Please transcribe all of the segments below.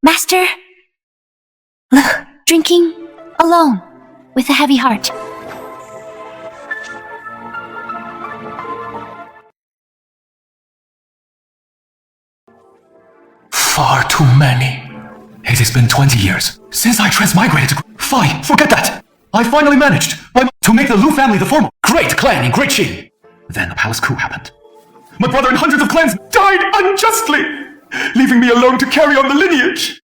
Master, look, drinking alone with a heavy heart. Far too many. It has been 20 years since I transmigrated to... Fine, forget that. I finally managed to make the Lu family the formal great clan in Great Qin. Then the palace coup happened. My brother and hundreds of clans died unjustly, leaving me alone to carry on the lineage.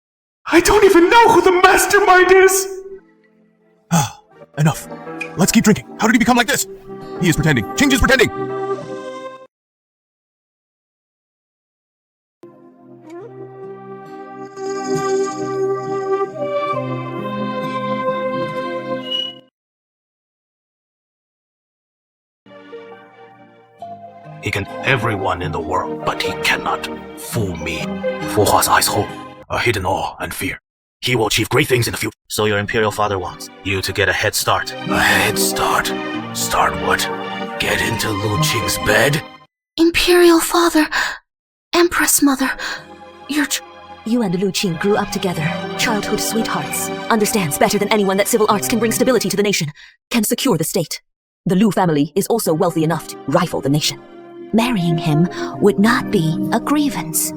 I don't even know who the mastermind is. Enough. Let's keep drinking. How did he become like this? He is pretending. Ching is pretending. He can everyone in the world, but he cannot fool me. Fu Hua's eyes hold a hidden awe and fear. He will achieve great things in the future. So your imperial father wants you to get a head start. A head start? Start what? Get into Lu Qing's bed? Imperial father, Empress mother, You and Lu Qing grew up together, childhood sweethearts. Understands better than anyone that civil arts can bring stability to the nation, can secure the state. The Lu family is also wealthy enough to rifle the nation. Marrying him would not be a grievance.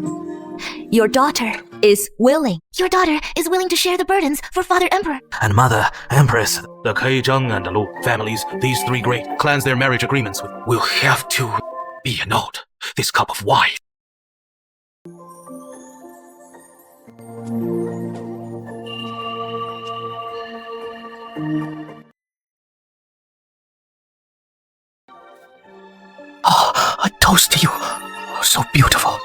Your daughter is willing. Your daughter is willing to share the burdens for Father Emperor. And Mother, Empress, the Kei Zheng and the Lu families, these three great clans their marriage agreements with, will have to be annulled. This cup of wine. A toast to you. So beautiful.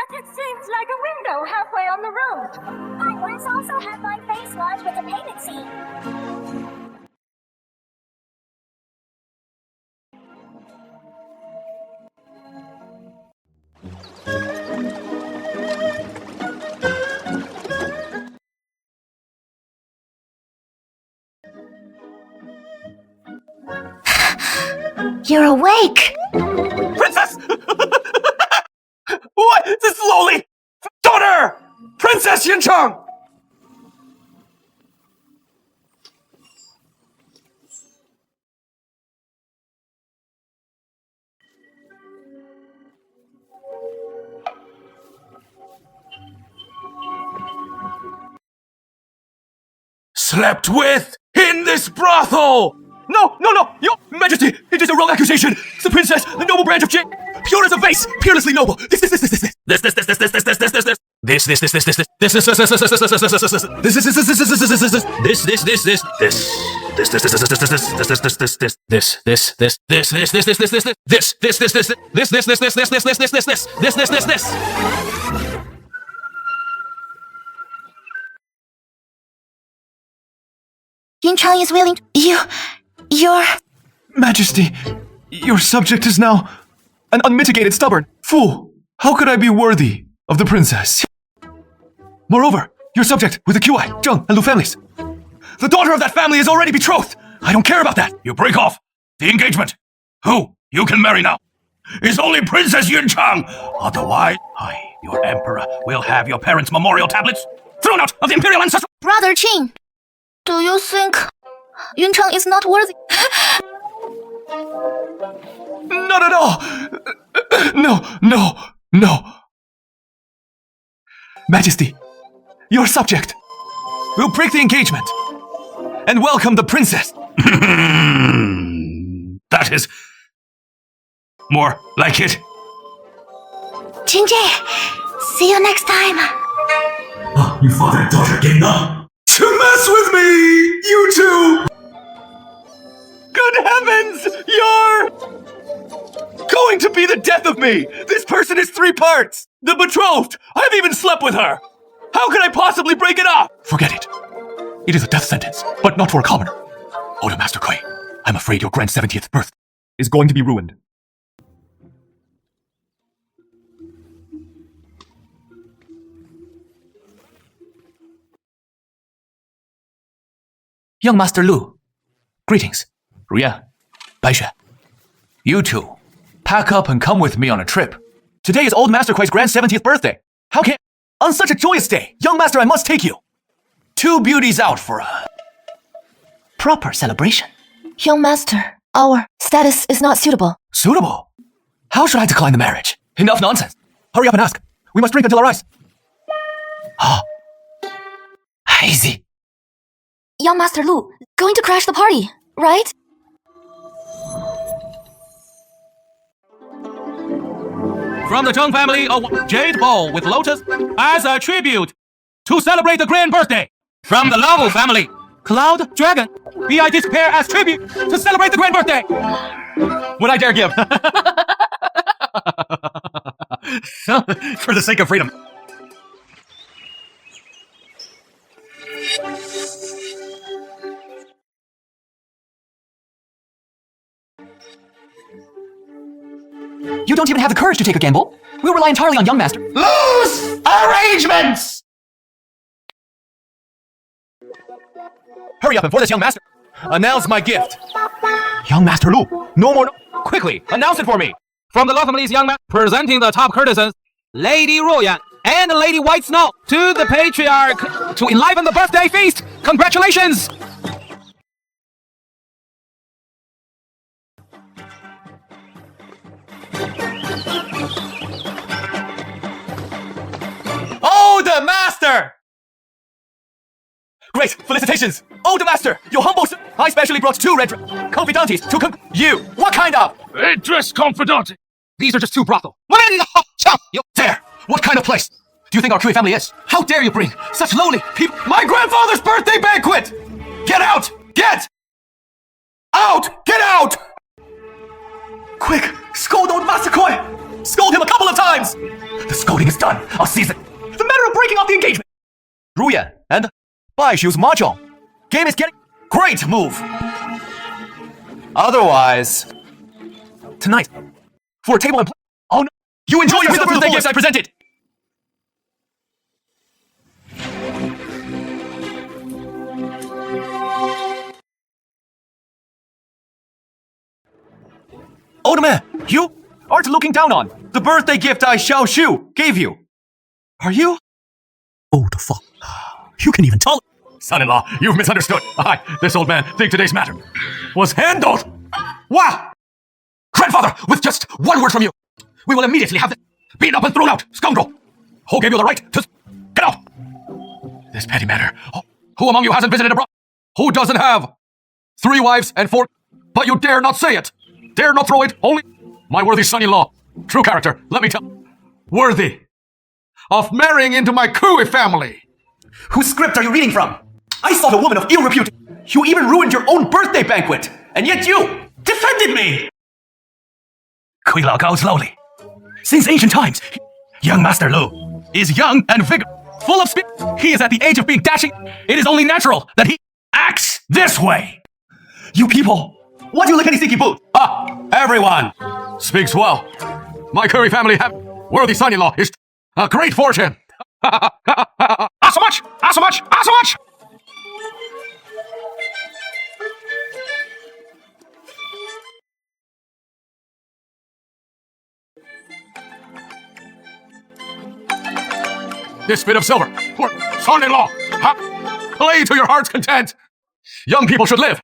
It seems like a window halfway on the road. I once also had my face lodged with a payment scene. You're awake! Princess! What? Slowly! Daughter! Princess Yincheng! Slept with in this brothel! No! Your Majesty! It is a wrong accusation! The princess, the noble branch of Jin, pure as a vase, peerlessly noble! This. Yincheng is willing to... Your... Majesty, your subject is now an unmitigated stubborn fool. How could I be worthy of the princess? Moreover, your subject with the Qi, Zheng, and Lu families. The daughter of that family is already betrothed. I don't care about that. You break off the engagement. Who you can marry now is only Princess Yunchang. Otherwise, your emperor, will have your parents' memorial tablets thrown out of the imperial ancestral... Brother Qing, do you think Yuncheng is not worthy? Not at all. No. Majesty, your subject will break the engagement and welcome the princess. That is more like it. Jinjie, see you next time. You father and daughter gang up To mess with me, you two! Good heavens, you're going to be the death of me! This person is 3 parts! The betrothed! I've even slept with her! How could I possibly break it off? Forget it. It is a death sentence, but not for a commoner. Older Master Kui, I'm afraid your grand 70th birth is going to be ruined. Young Master Lu, greetings. Ria, Baixue. You two, pack up and come with me on a trip. Today is Old Master Kui's grand 70th birthday. How can... On such a joyous day, young master, I must take you. Two beauties out for a... proper celebration. Young master, our status is not suitable. Suitable? How should I decline the marriage? Enough nonsense. Hurry up and ask. We must drink until our eyes. Ah. Easy. Young Master Lu, going to crash the party, right? From the Zheng family, a jade bowl with lotus as a tribute to celebrate the grand birthday. From the Lao family, Cloud Dragon, be this pair as tribute to celebrate the grand birthday. Would I dare give? For the sake of freedom. You don't even have the courage to take a gamble. We'll rely entirely on young master. Loose arrangements! Hurry up and for this young master. Announce my gift. Young Master Lu, no more. Quickly, announce it for me. From the Lao family's young man, presenting the top courtesans, Lady Ruoyan and Lady White Snow, to the patriarch to enliven the birthday feast. Congratulations! Oh, the master! Great, felicitations! Oh, the master, your humble... I specially brought two red confidantes to you. What kind of? Dress confidante. These are just two brothel. There! What kind of place do you think our Kui family is? How dare you bring such lowly people? My grandfather's birthday banquet! Get out! Get out! Get out! Quick, scold old Master Kui! Scold him a couple of times! The scolding is done. I'll seize it. The matter of breaking off the engagement. Ruyan and Baishu's mahjong. Game is getting... Great move! Otherwise... Tonight, for a table and... Oh no! You enjoy yourself with the birthday gifts I presented! Old man, you aren't looking down on the birthday gift I Xiao Shu gave you. Are you? Oh, the fuck. You can even tell. Son-in-law, you've misunderstood. This old man think today's matter was handled. Wow! Grandfather, with just one word from you, we will immediately have them beaten up and thrown out, scoundrel. Who gave you the right to... Get out! This petty matter. Who among you hasn't visited abroad? Who doesn't have 3 wives and 4... But you dare not say it. Dare not throw it. Only my worthy son-in-law. True character, let me tell... Worthy of marrying into my Kui family. Whose script are you reading from? I sought a woman of ill repute. You even ruined your own birthday banquet. And yet you defended me. Kui Lao Gao slowly. Since ancient times, young Master Lu is young and vigorous, full of spirit. He is at the age of being dashing. It is only natural that he acts this way. You people, what do you lickety-sticky boot? Everyone speaks well. My Curry family have worthy son-in-law is a great fortune. So much! So much! So much! This bit of silver for son-in-law. Play to your heart's content. Young people should live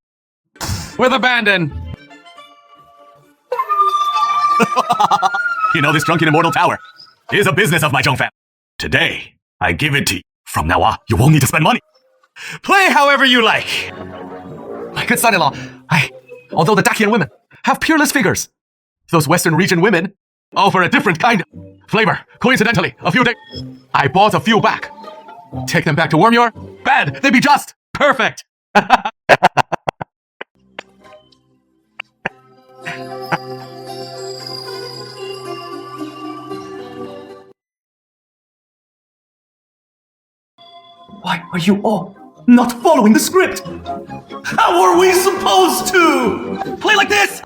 with abandon. You know, this drunken immortal tower is a business of my Zhong family. Today, I give it to you. From now on, you won't need to spend money. Play however you like. My good son-in-law, although the Dacian women have peerless figures, those Western region women offer a different kind of flavor. Coincidentally, a few days, I bought a few back. Take them back to Wormyor. Bad, they'd be just perfect. Why are you all not following the script. How were we supposed to? Play like this?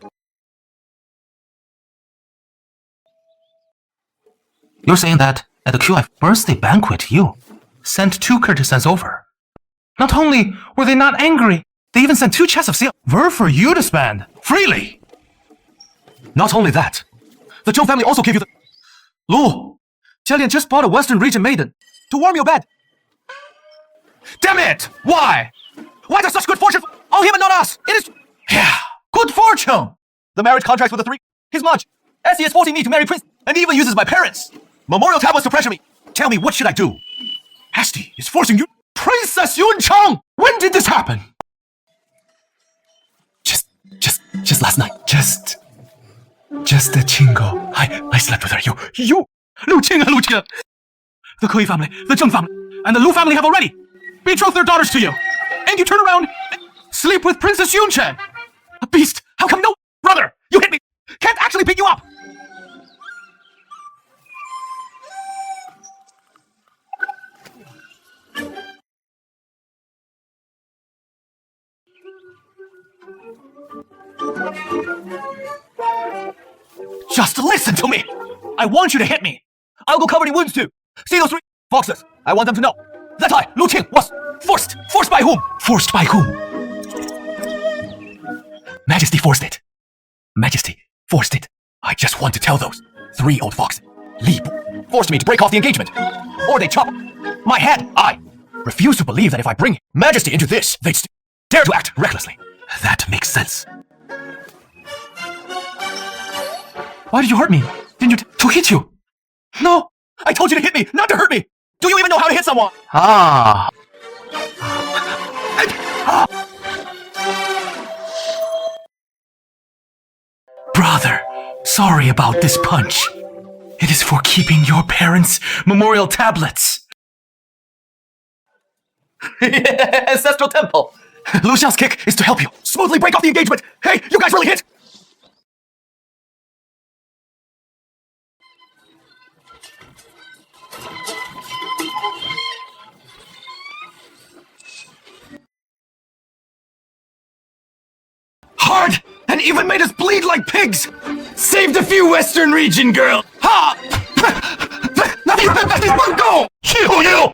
You're saying that at the QI birthday banquet, you sent 2 courtesans over. Not only were they not angry, they even sent 2 chests of silver for you to spend freely. Not only that, the Zhou family also gave you the... Lu, Jialian just bought a Western region maiden to warm your bed. Damn it! Why? Why does such good fortune all him and not us? It is... Yeah, good fortune! The marriage contract with the 3... His much. As he is forcing me to marry Prince and even uses my parents' memorial tablets to pressure me. Tell me, what should I do? Asti is forcing you... Princess Yuncheng! When did this happen? Just last night. Just a chingo. I slept with her. You, Lu Qing and Lu Qing. The Kui family, the Zheng family, and the Lu family have already betrothed their daughters to you. And you turn around and sleep with Princess Yunchen. A beast. How come no... Brother, you hit me. Can't actually pick you up. Just listen to me! I want you to hit me! I'll go cover any wounds too! See those 3 foxes? I want them to know that I, Lu Qing, was forced! Forced by whom? Forced by whom? Majesty forced it. Majesty forced it. I just want to tell those 3 old foxes. Li forced me to break off the engagement. Or they chop my head. I refuse to believe that if I bring Majesty into this, they'd dare to act recklessly. That makes sense. Why did you hurt me? Didn't you to hit you? No! I told you to hit me, not to hurt me! Do you even know how to hit someone? Ah. Brother, sorry about this punch. It is for keeping your parents' memorial tablets. Ancestral temple. Lu Xiao's kick is to help you smoothly break off the engagement. Hey, you guys really hit! Hard! And even made us bleed like pigs! Saved a few Western region girls! Ha! Go! You!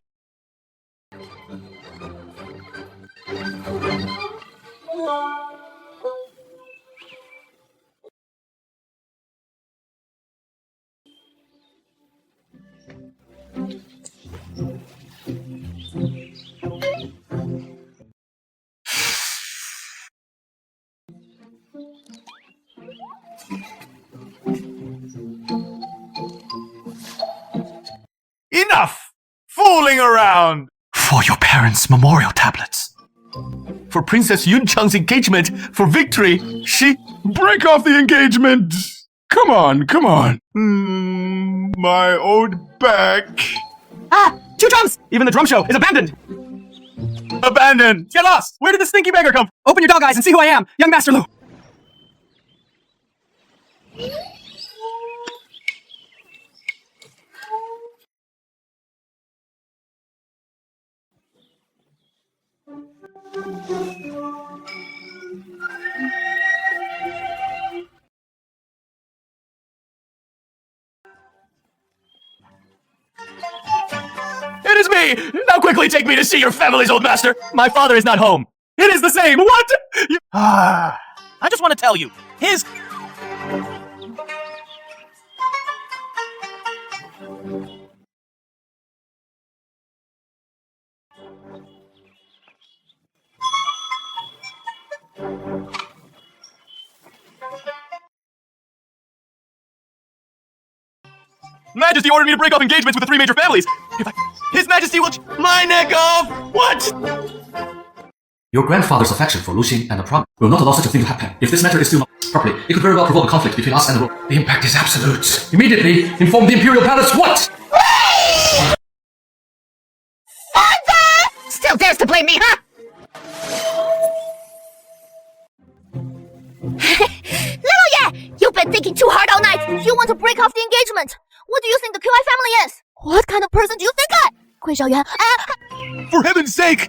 Enough fooling around! For your parents' memorial tablets. For Princess Yuncheng's engagement, for victory, she... Break off the engagement! Come on. My old back. Ah! 2 drums! Even the drum show is abandoned! Abandoned! Get lost! Where did the stinky beggar come from? Open your dog eyes and see who I am, young Master Lu! It is me! Now quickly take me to see your family's old master! My father is not home! It is the same! What? I just want to tell you, his... Majesty ordered me to break off engagements with the 3 major families. His Majesty will my neck off! What? Your grandfather's affection for Lu Xing and the promise will not allow such a thing to happen. If this matter is still not properly, it could very well provoke a conflict between us and the world. The impact is absolute. Immediately inform the Imperial Palace what? Father! Still dares to blame me, huh? Little Ye! You've been thinking too hard all night! You want to break off the engagement! What do you think the QI family is? What kind of person do you think I... Gui Xiaoyuan, For heaven's sake!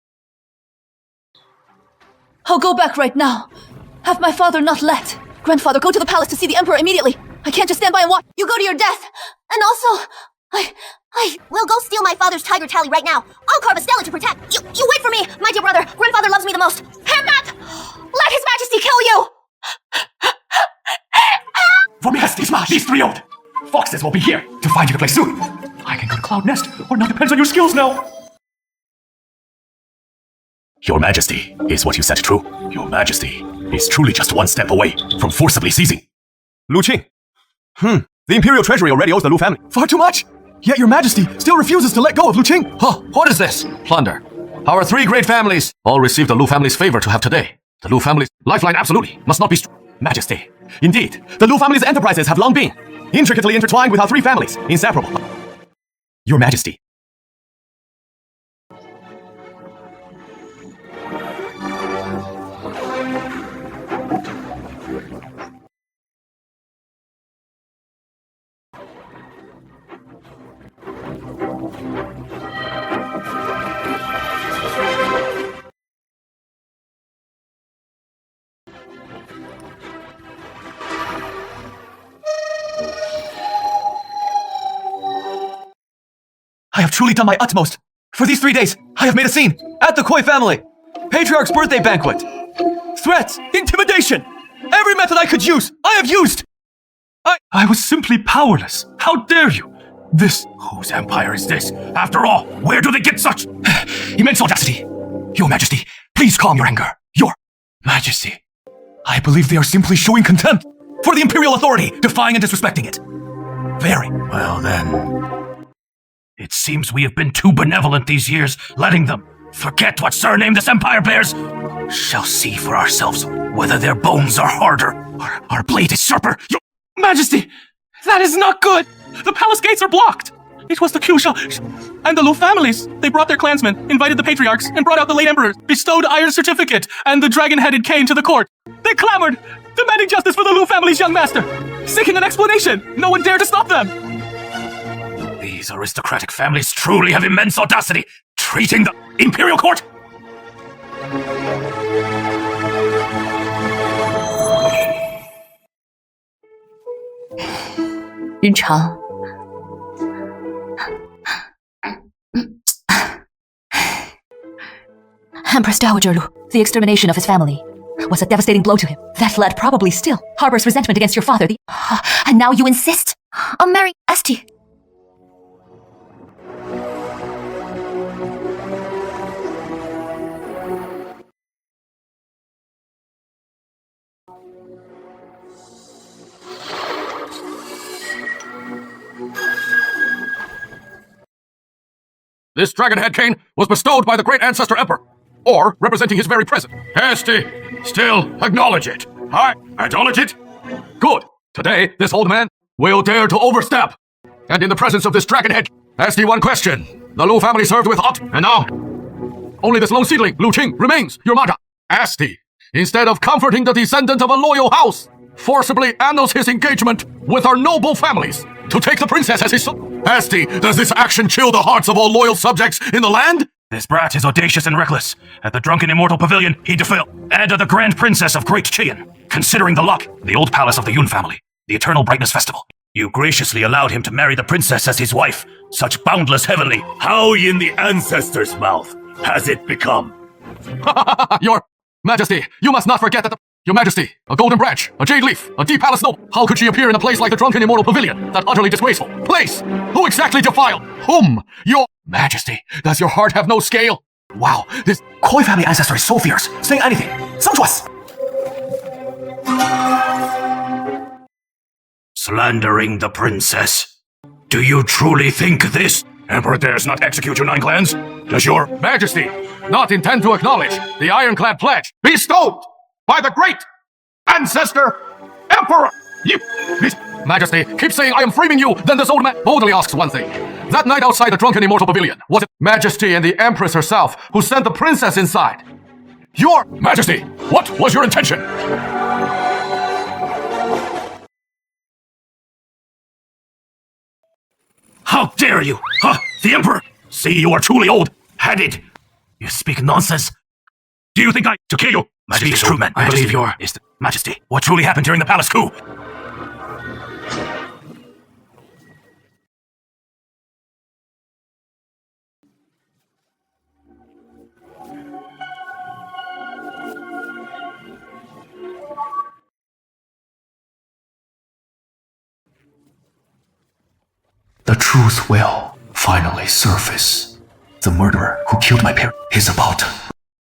I'll go back right now. Have my father not let. Grandfather, go to the palace to see the Emperor immediately. I can't just stand by and watch. You go to your death. And also, I We'll go steal my father's tiger tally right now. I'll carve a stela to protect. You wait for me, my dear brother. Grandfather loves me the most. Hand that! Let His Majesty kill you! For me, these 3 old foxes will be here to find you the place soon. I can go to Cloud Nest, or now depends on your skills now. Your Majesty, is what you said true? Your Majesty is truly just one step away from forcibly seizing. Lu Qing. The Imperial Treasury already owes the Lu family. Far too much! Yet your Majesty still refuses to let go of Lu Qing. Huh, what is this? Plunder. Our 3 great families all received the Lu family's favor to have today. The Lu family's lifeline absolutely must not be Majesty, indeed, the Lu family's enterprises have long been intricately intertwined with our 3 families, inseparable. Your Majesty. I have truly done my utmost. For these 3 days, I have made a scene at the Koi family. Patriarch's birthday banquet. Threats, intimidation. Every method I could use, I have used. I was simply powerless. How dare you? Whose empire is this? After all, where do they get such immense audacity? Your Majesty, please calm your anger. Your Majesty, I believe they are simply showing contempt for the imperial authority, defying and disrespecting it. Very. Well then, it seems we have been too benevolent these years, letting them forget what surname this empire bears. Shall see for ourselves whether their bones are harder or our blade is sharper. Your Majesty, that is not good. The palace gates are blocked. It was the Kyusha and the Lu families. They brought their clansmen, invited the patriarchs, and brought out the late emperor, bestowed Iron Certificate and the dragon-headed cane to the court. They clamored, demanding justice for the Lu family's young master, seeking an explanation. No one dared to stop them. These aristocratic families truly have immense audacity, treating the imperial court. Yunchang. Empress Dowager Lu, the extermination of his family was a devastating blow to him. That lad probably still harbors resentment against your father. And now you insist on marrying Esti. This dragon-head cane was bestowed by the great ancestor emperor, or representing his very presence. Esti, still acknowledge it. I acknowledge it. Good. Today, this old man will dare to overstep. And in the presence of this dragon-head, Esti, one question. The Lu family served with hot, and now only this lone seedling, Lu Qing, remains your Mata. Esti, instead of comforting the descendant of a loyal house, forcibly annuls his engagement with our noble families to take the princess as his son. Esti, does this action chill the hearts of all loyal subjects in the land? This brat is audacious and reckless. At the drunken immortal pavilion, he defiled, and the grand princess of Great Chien. Considering the luck, the old palace of the Yun family, the eternal brightness festival. You graciously allowed him to marry the princess as his wife. Such boundless heavenly. How in the ancestor's mouth has it become? Your Majesty, you must not forget that Your Majesty, a golden branch, a jade leaf, a deep palace note. How could she appear in a place like the drunken immortal pavilion? That utterly disgraceful place! Who exactly defiled? Whom? Your Majesty, does your heart have no scale? Wow, this Koi family ancestor is so fierce, saying anything. Sumptuous! Slandering the princess. Do you truly think this Emperor dares not execute your 9 clans? Does your Majesty not intend to acknowledge the ironclad pledge bestowed by the great ancestor emperor? You, Majesty, keep saying I am framing you, then this old man boldly asks one thing. That night outside the drunken immortal pavilion, was it Majesty and the Empress herself who sent the princess inside? Your Majesty, what was your intention? How dare you? Huh? The Emperor? See, you are truly old-headed. You speak nonsense. Do you think to kill you? Majesty, Speak true, man. I believe your Majesty. What truly happened during the palace coup? The truth will finally surface. The murderer who killed my parents is about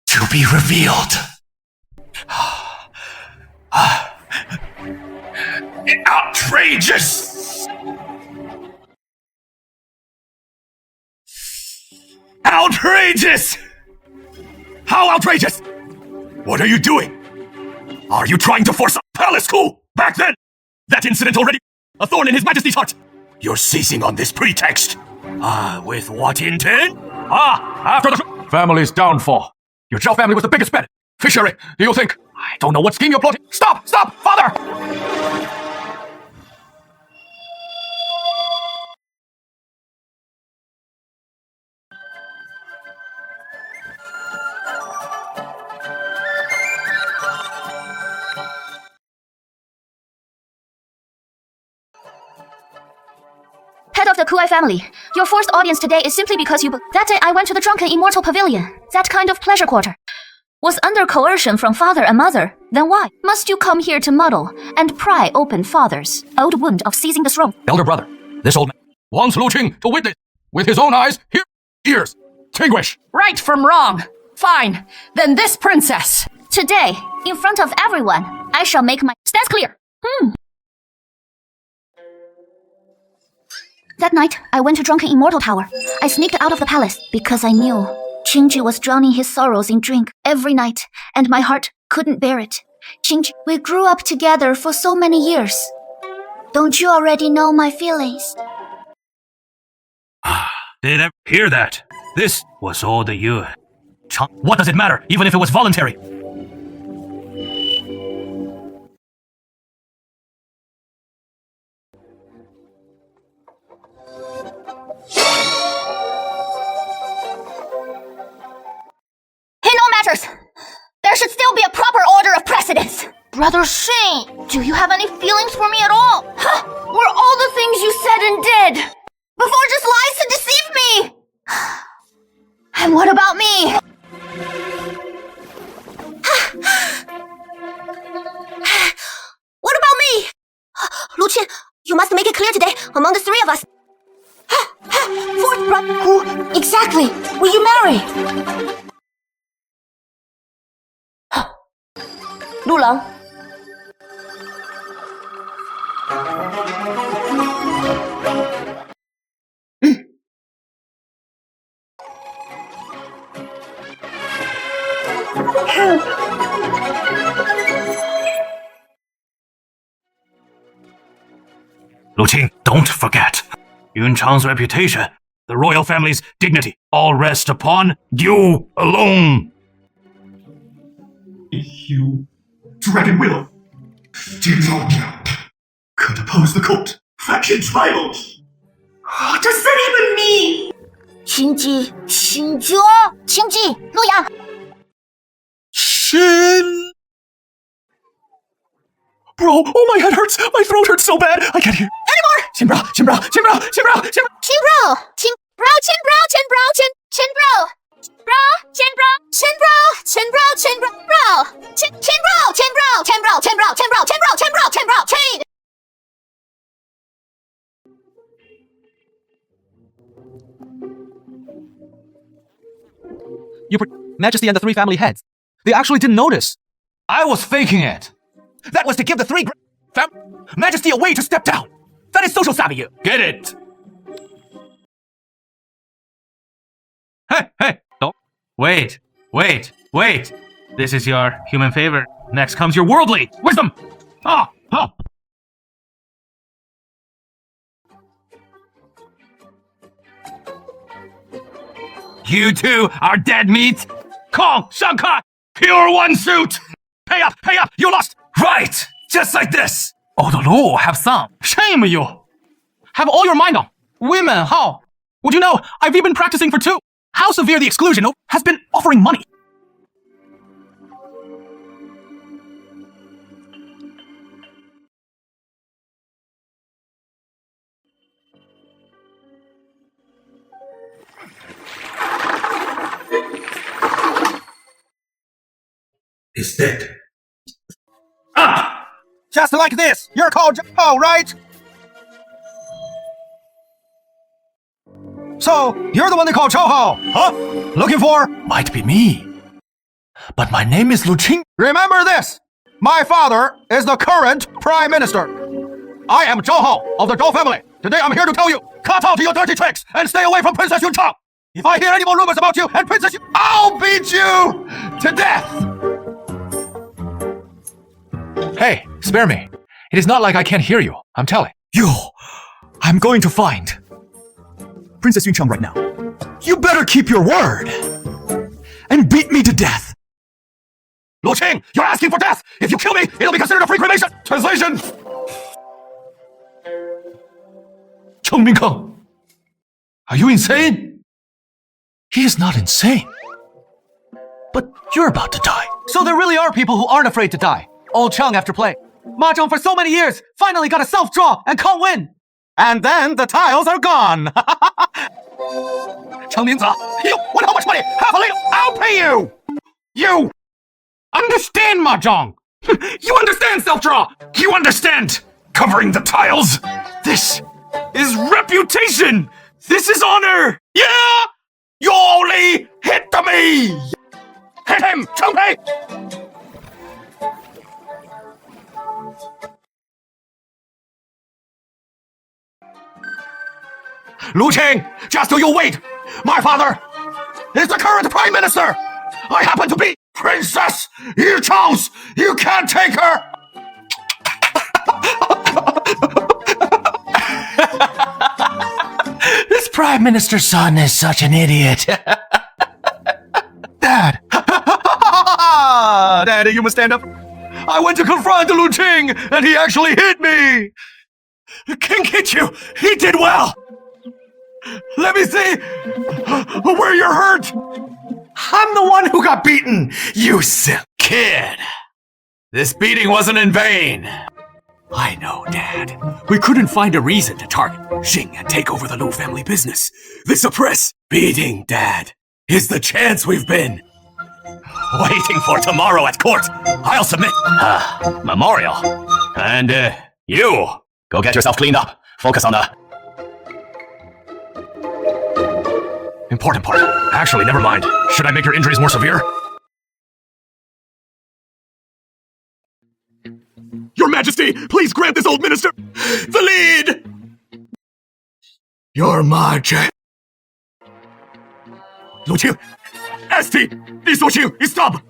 to be revealed. Outrageous! Outrageous! How outrageous? What are you doing? Are you trying to force a palace coup? Back then, that incident already a thorn in His Majesty's heart. You're seizing on this pretext. With what intent? After the family's downfall, your Zhao family was the biggest bet. Fishery, do you think? I don't know what scheme you're plotting. Stop! Stop! Father! Head of the Kuai family, your forced audience today is simply because you... That day I went to the Drunken Immortal Pavilion. That kind of pleasure quarter was under coercion from father and mother. Then why must you come here to muddle and pry open father's old wound of seizing the throne? Elder brother, this old man wants Lu Qing to witness with his own eyes, ears, distinguish. Right from wrong. Fine. Then this princess. Today, in front of everyone, I shall make my stance clear. That night, I went to Drunken Immortal Tower. I sneaked out of the palace because I knew Qingji was drowning his sorrows in drink every night, and my heart couldn't bear it. Qingji, we grew up together for so many years. Don't you already know my feelings? Did I hear that? This was all the you. What does it matter, even if it was voluntary? In all matters, there should still be a proper order of precedence. Brother Shane, do you have any feelings for me at all? Were all the things you said and did before just lies to deceive me? And what about me? What about me? Lu Qin, you must make it clear today among the three of us. Fourth brother, who exactly will you marry? Lu Lang. Lu Qing, don't forget. Yun Chang's reputation, the royal family's dignity, all rest upon you alone. You, Dragon Willow, did not could oppose the court. Faction tribals. What does that even mean? Qingji, Lu Yang. Shin! Bro, oh my head hurts! My throat hurts so bad! I can't hear anymore! Chinbro! Majesty and the three family heads. They actually didn't notice. I was faking it. That was to give the three Majesty a way to step down. That is social savvy. Get it? Hey, don't. Wait. This is your human favor. Next comes your worldly wisdom. You two are dead meat. Kong, Shanghai, pure one suit. Pay up, you lost. Right, just like this. Oh, the Lu have some. Shame you. Have all your mind on. Women, how? Would you know, I've been practicing for 2. How severe the exclusion has been offering money. is dead. Ah! Just like this, you're called Zhao, right? So, you're the one they call Zhao Hao, huh? Looking for? Might be me. But my name is Lu Qing. Remember this! My father is the current Prime Minister. I am Zhao Hao of the Zhao family. Today I'm here to tell you, cut out your dirty tricks and stay away from Princess Yun Chang. If I hear any more rumors about you and Princess Yun, I'll beat you to death! Hey, spare me. It is not like I can't hear you. I'm telling. I'm going to find Princess Yun Chang right now. You better keep your word and beat me to death. Lu Qing, you're asking for death! If you kill me, it'll be considered a free cremation! Translation! Cheng Mingkeng, are you insane? He is not insane. But you're about to die. So there really are people who aren't afraid to die. Old Cheng after play. Mahjong for so many years, finally got a self-draw and can't win. And then the tiles are gone. Cheng Mingzi, you want how much money? Half a li? I'll pay you! You! Understand, Mahjong! You understand self-draw! You understand covering the tiles? This is reputation! This is honor! Yeah! You only hit me! Hit him, Chongpei! Lu Qing, just you wait! My father is the current Prime Minister! I happen to be Princess Yu Chang's! You can't take her! This Prime Minister's son is such an idiot. Dad! Daddy, you must stand up. I went to confront Lu Qing, and he actually hit me! The king hit you! He did well! Let me see where you're hurt! I'm the one who got beaten, you silly kid. This beating wasn't in vain. I know, Dad. We couldn't find a reason to target Xing and take over the Lu family business. The suppress beating, Dad, is the chance we've been waiting for tomorrow at court. I'll submit. Memorial. And, you, go get yourself cleaned up. Focus on the important part. Actually, never mind. Should I make your injuries more severe? Your Majesty, please grant this old minister the lead! Your Majesty. Lu Qing, Esti, this Lu Qing is stub.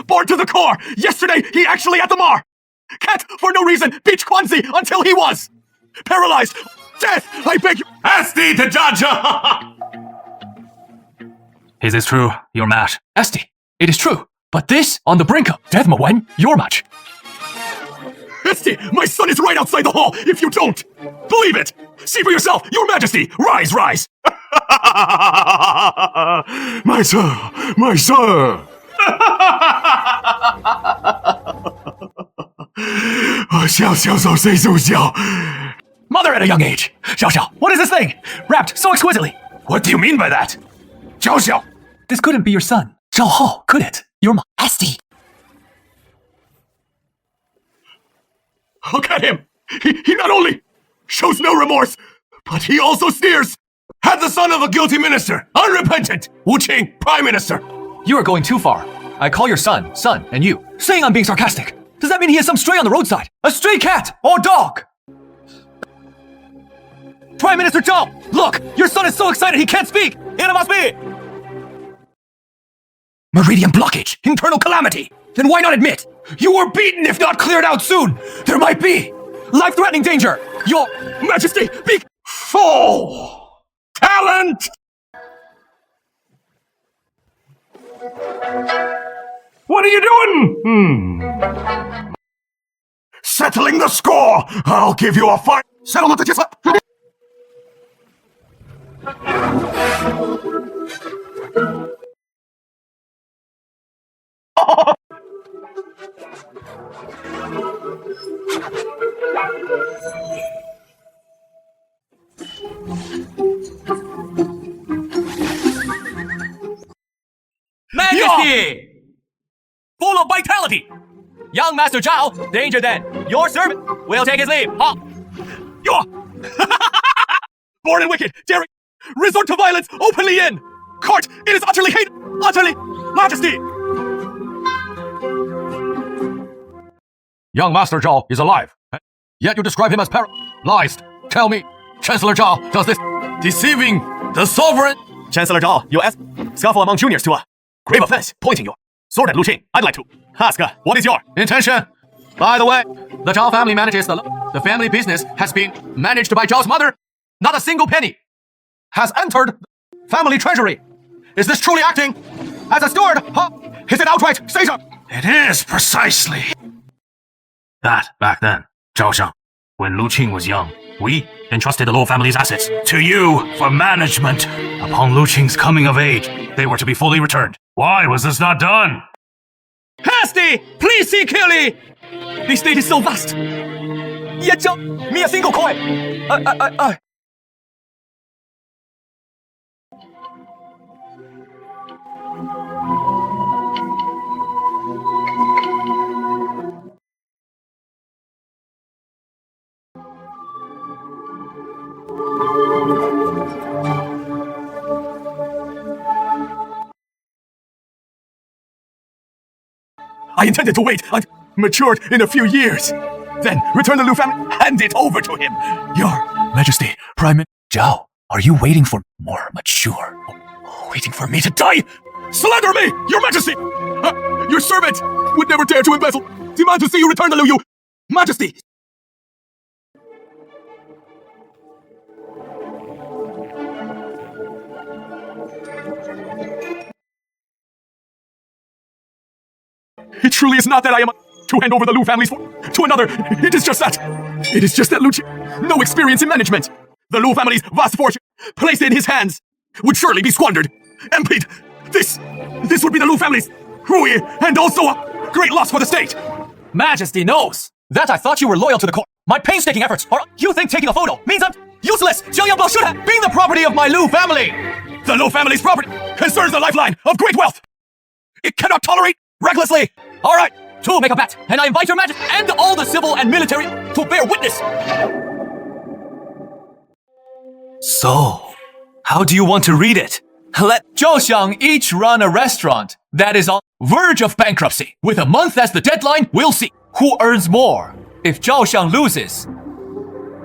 Bored to the core. Yesterday, he actually at the Mar. Can't, for no reason, beat Quanzi until he was paralyzed. Death, I beg you. Esti to judge. Is this true, your match? Esti, it is true. But this, on the brink of death, Wen, your match. Esti, my son is right outside the hall, if you don't! Believe it! See for yourself, your Majesty! Rise, rise! My son! My son! Mother at a young age. Xiao Xiao, what is this thing? Wrapped so exquisitely. What do you mean by that? Xiao Xiao! This couldn't be your son. Zhao Hao, could it? Your Esti. Look at him! He not only shows no remorse, but he also sneers at the son of a guilty minister, unrepentant, Wu Qing, Prime Minister. You are going too far. I call your son, and you, saying I'm being sarcastic. Does that mean he is some stray on the roadside? A stray cat or dog? Prime Minister Zhao, look! Your son is so excited he can't speak! It must be! Meridian blockage, internal calamity. Then why not admit? You were beaten if not cleared out soon! There might be life-threatening danger! Your Majesty, be full talent! What are you doing? Settling the score! I'll give you a fine settlement to just... Majesty! full of vitality. Young Master Zhao, danger then. Your servant will take his leave. Ha! Born and wicked, daring, resort to violence openly in court. It is utterly hate, utterly majesty. Young Master Zhao is alive, yet you describe him as paralyzed. Tell me, Chancellor Zhao does this deceiving the sovereign? Chancellor Zhao, you ask scuffle among juniors to a grave offense, pointing your sword at Lu Qing. I'd like to ask, what is your Intention. By the way, the Zhao family manages the family business has been managed by Zhao's mother. Not a single penny has entered the family treasury. Is this truly acting as a steward? Huh? Is it outright station? It is precisely that back then, Zhao Xiang. When Lu Qing was young, we entrusted the Luo family's assets to you for management. Upon Lu Qing's coming of age, they were to be fully returned. Why was this not done? Hasty, please see clearly. The state is so vast. Yet Zhao, me a single coin. I intended to wait until matured in a few years. Then return the Lu family, hand it over to him. Your Majesty, Prime Minister Zhao, are you waiting for more mature? Waiting for me to die? Slander me, Your Majesty! Your servant would never dare to embezzle. Demand to see you return the Lu, Your Majesty! It truly is not that I am to hand over the Lu family's to another. It is just that Lu Qing, no experience in management. The Lu family's vast fortune placed in his hands would surely be squandered. Emptied. This would be the Lu family's ruin and also a great loss for the state. Majesty knows that I thought you were loyal to the court. My painstaking efforts, or you think taking a photo means I'm useless. Jiang Yangbao should have been the property of my Lu family. The Lu family's property concerns the lifeline of great wealth. It cannot tolerate recklessly. All right, to make a bet, and I invite Your Majesty and all the civil and military to bear witness. So, how do you want to read it? Let Zhao Xiang each run a restaurant that is on verge of bankruptcy. With a month as the deadline, we'll see who earns more. If Zhao Xiang loses,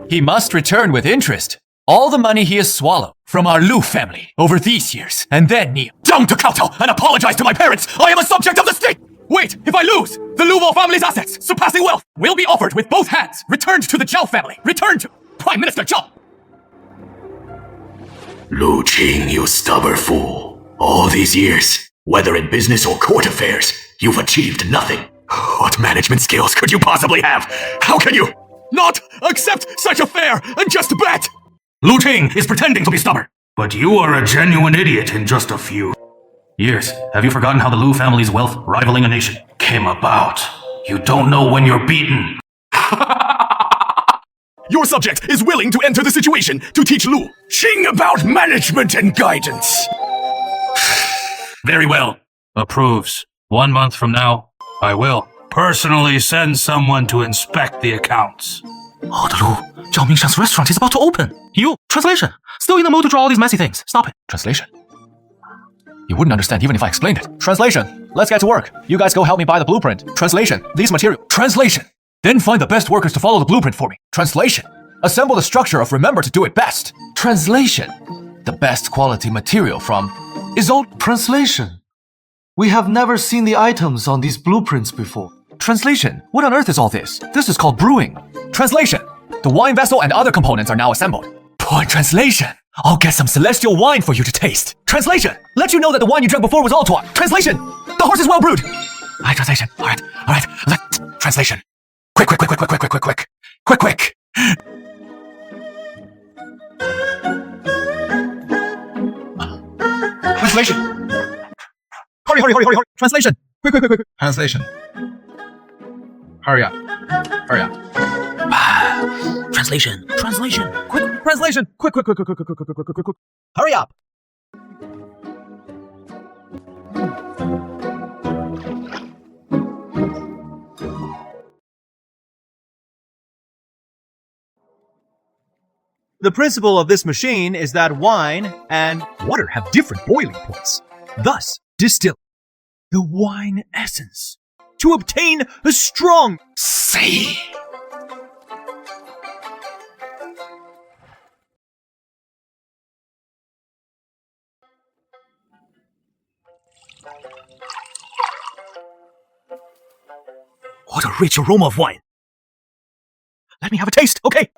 he must return with interest all the money he has swallowed from our Lu family over these years, and then kneel Down to kowtow and apologize to my parents. I am a subject of the state. Wait, if I lose, the Lu family's assets, surpassing wealth, will be offered with both hands, returned to the Zhao family, returned to Prime Minister Zhao. Lu Qing, you stubborn fool. All these years, whether in business or court affairs, you've achieved nothing. What management skills could you possibly have? How can you not accept such a fair and just bet? Lu Qing is pretending to be stubborn. But you are a genuine idiot in just a few years. Have you forgotten how the Lu family's wealth, rivaling a nation, came about? You don't know when you're beaten. Your subject is willing to enter the situation to teach Lu Qing about management and guidance. Very well. Approves. 1 month from now, I will personally send someone to inspect the accounts. Oh, the Lu, Zhao Mingxiang's restaurant is about to open. You, translation. Still in the mood to draw all these messy things. Stop it. Translation. You wouldn't understand even if I explained it. Translation. Let's get to work. You guys go help me buy the blueprint. Translation. These material. Translation. Then find the best workers to follow the blueprint for me. Translation. Assemble the structure of remember to do it best. Translation. The best quality material from is all Translation. We have never seen the items on these blueprints before. Translation. What on earth is all this? This is called brewing. Translation. The wine vessel and other components are now assembled. Point translation. I'll get some celestial wine for you to taste. Translation. Let you know that the wine you drank before was all twat. Translation. The horse is well brewed. Alright, translation. Alright. Translation. Quick. Translation. Hurry. Translation. Quick. Translation. Hurry up. Translation. Quick. Translation. Quick. Hurry up. The principle of this machine is that wine and water have different boiling points, thus distill the wine essence to obtain a strong See. What a rich aroma of wine. Let me have a taste, okay?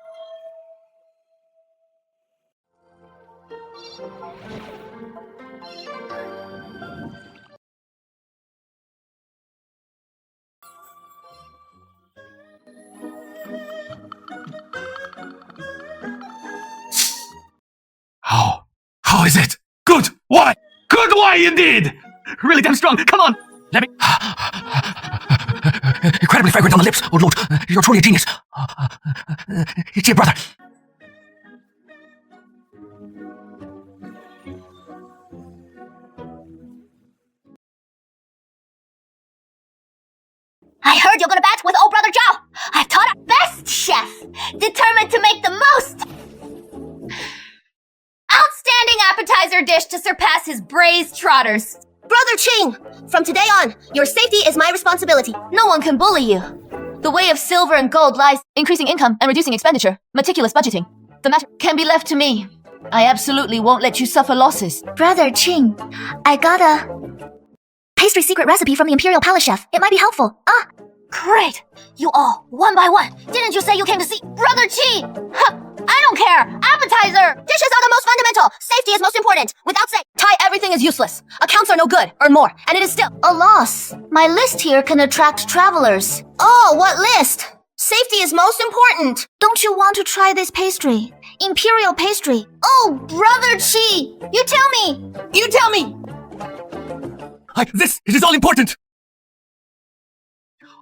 How is it? Good wine! Good wine indeed! Really damn strong, come on! Let me... Incredibly fragrant on the lips. Oh Lord, you're truly a genius. Dear brother. I heard you're gonna batch with old brother Zhao. I've taught our best chef, determined to make the most outstanding appetizer dish to surpass his braised trotters. Brother Qing, from today on, your safety is my responsibility. No one can bully you. The way of silver and gold lies increasing income and reducing expenditure, meticulous budgeting. The matter can be left to me. I absolutely won't let you suffer losses. Brother Qing, I got a pastry secret recipe from the Imperial Palace Chef. It might be helpful. Ah, great. You all, one by one. Didn't you say you came to see Brother Qi? Huh, I don't care. Appetizer. Dishes are the most fundamental. Safety is most important. Without say, Tai, everything is useless. Accounts are no good. Earn more. And it is still a loss. My list here can attract travelers. Oh, what list? Safety is most important. Don't you want to try this pastry? Imperial pastry. Oh, Brother Qi. You tell me. You tell me. It is all important.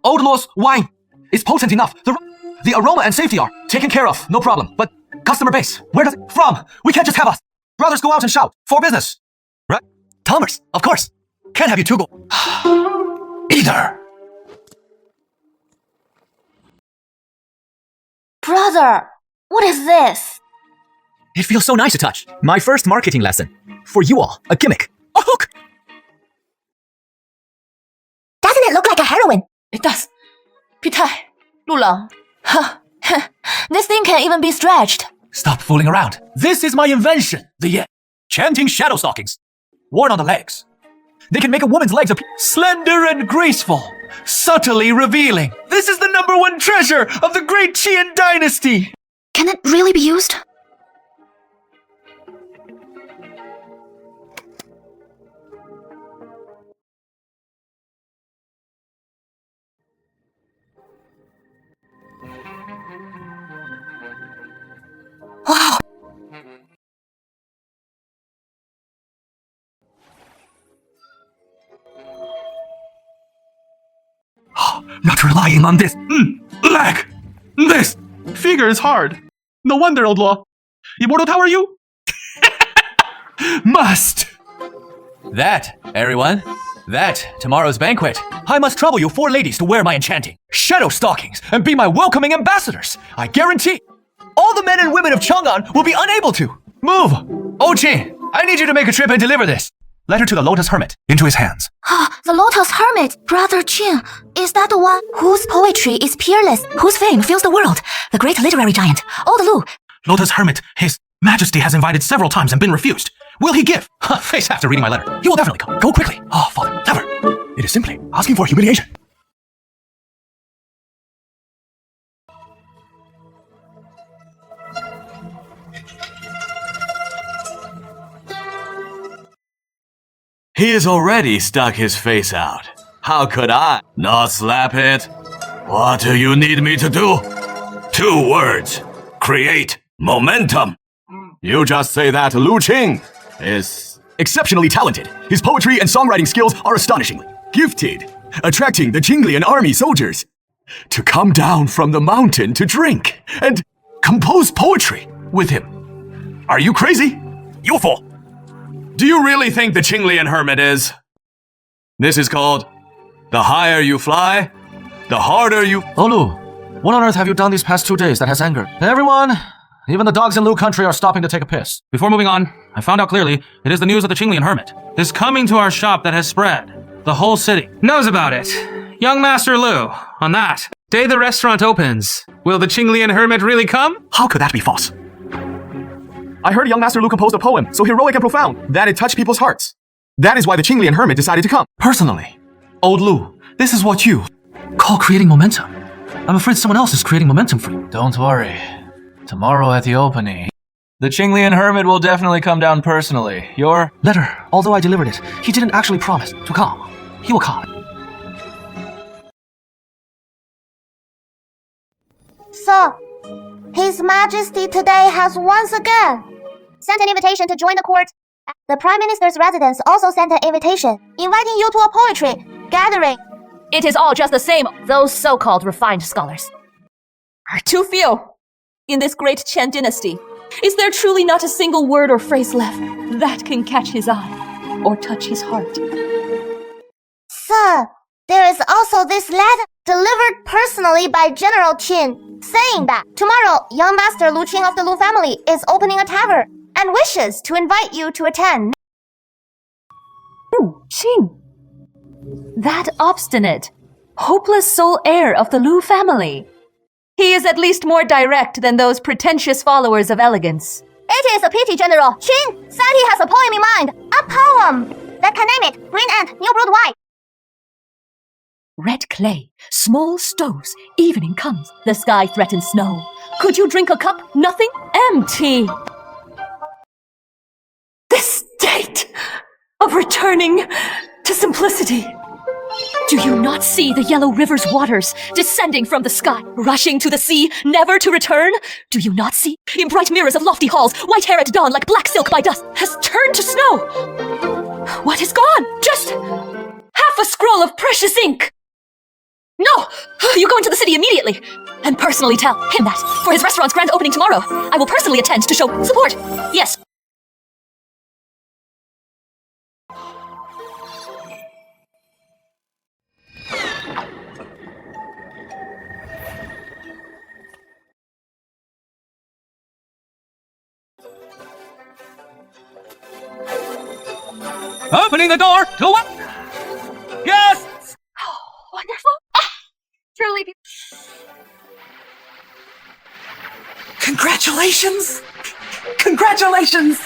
Old Lord's wine is potent enough. The aroma and safety are taken care of, no problem. But customer base, where does it from? We can't just have us. Brothers go out and shout for business. Right? Thomas, of course. Can't have you two go. Either. Brother, what is this? It feels so nice to touch. My first marketing lesson. For you all, a gimmick. A hook! Doesn't it look like a heroine? It does. Pitai, Lulang. This thing can't even be stretched. Stop fooling around. This is my invention. The chanting shadow stockings. Worn on the legs. They can make a woman's legs appear slender and graceful. Subtly revealing. This is the #1 treasure of the great Qian dynasty. Can it really be used? Wow. Not relying on this leg. This Figure is hard. No wonder, old law. Immortal Tower you? must. That, everyone. That, tomorrow's banquet. I must trouble you 4 ladies to wear my enchanting shadow stockings and be my welcoming ambassadors. I guarantee all the men and women of Chang'an will be unable to. Move! Oh, Qin, I need you to make a trip and deliver this. Letter to the Lotus Hermit. Into his hands. The Lotus Hermit, Brother Qin. Is that the one whose poetry is peerless, whose fame fills the world? The great literary giant, Old Lu. Lotus Hermit, His Majesty has invited several times and been refused. Will he give? Face after reading my letter. He will definitely come. Go quickly. Oh, Father, never. It is simply asking for humiliation. He has already stuck his face out. How could I not slap it? What do you need me to do? 2 words. Create momentum. You just say that Lu Qing is exceptionally talented. His poetry and songwriting skills are astonishingly gifted, attracting the Qinglian army soldiers to come down from the mountain to drink and compose poetry with him. Are you crazy? You fool. Do you really think the Qinglian hermit is? This is called the higher you fly, the harder you... Oh Lu, what on earth have you done these past 2 days that has angered everyone, Even the dogs in Lu country are stopping to take a piss. Before moving on, I found out clearly it is the news of the Qinglian hermit is coming to our shop that has spread. The whole city knows about it. Young Master Lu, on that day the restaurant opens, will the Qinglian hermit really come? How could that be false? I heard young Master Lu composed a poem so heroic and profound that it touched people's hearts. That is why the Qinglian hermit decided to come. Personally, old Lu, this is what you call creating momentum. I'm afraid someone else is creating momentum for you. Don't worry. Tomorrow at the opening, the Qinglian hermit will definitely come down personally. Your letter, although I delivered it, he didn't actually promise to come. He will come. So, His Majesty today has once again sent an invitation to join the court. The Prime Minister's residence also sent an invitation, inviting you to a poetry gathering. It is all just the same, those so-called refined scholars. Are too few. In this great Qian dynasty, is there truly not a single word or phrase left that can catch his eye or touch his heart? Sir, there is also this letter delivered personally by General Qin, saying that tomorrow young Master Lu Qing of the Lu family is opening a tavern and wishes to invite you to attend. Qin. That obstinate, hopeless sole heir of the Lu family. He is at least more direct than those pretentious followers of elegance. It is a pity, General. Qin said he has a poem in mind. A poem that can name it Green Ant, New Brood White. Red clay, small stoves, evening comes, the sky threatens snow. Could you drink a cup? Nothing? Empty. This state of returning to simplicity. Do you not see the yellow river's waters descending from the sky, rushing to the sea, never to return? Do you not see? In bright mirrors of lofty halls, white hair at dawn like black silk by dusk has turned to snow. What is gone? Just half a scroll of precious ink. No! You go into the city immediately and personally tell him that for his restaurant's grand opening tomorrow, I will personally attend to show support. Yes. opening the door to what? Yes! Wonderful. Truly Congratulations! Congratulations!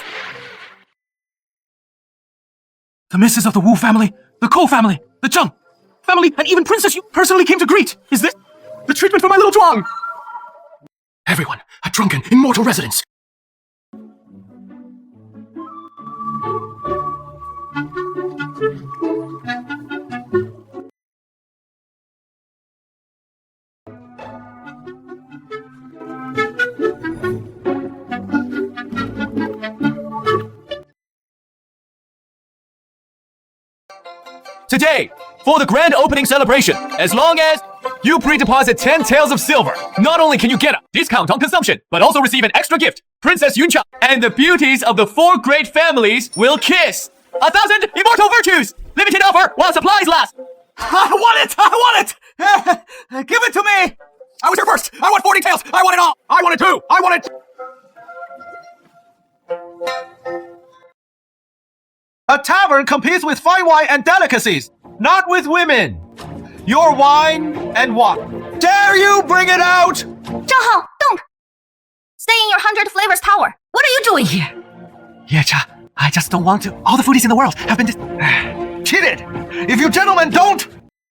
The misses of the Wu family, the Ko family, the Zheng family, and even Princess Yu personally came to greet. Is this the treatment for my little Zhuang? Everyone, a drunken, immortal residence. Today, for the grand opening celebration, as long as you pre-deposit 10 taels of silver, not only can you get a discount on consumption, but also receive an extra gift. Princess Yuncha and the beauties of the 4 great families will kiss. 1,000 immortal virtues! Limited offer while supplies last! I want it! I want it! Give it to me! I was here first! I want 40 tails! I want it all! I want it too! I want it! A tavern competes with fine wine and delicacies, not with women. Your wine and what? Dare you bring it out? Zhang Hao, don't! Stay in your 100 flavors tower. What are you doing here? Yecha, I just don't want to. All the foodies in the world have been Cheated! If you gentlemen don't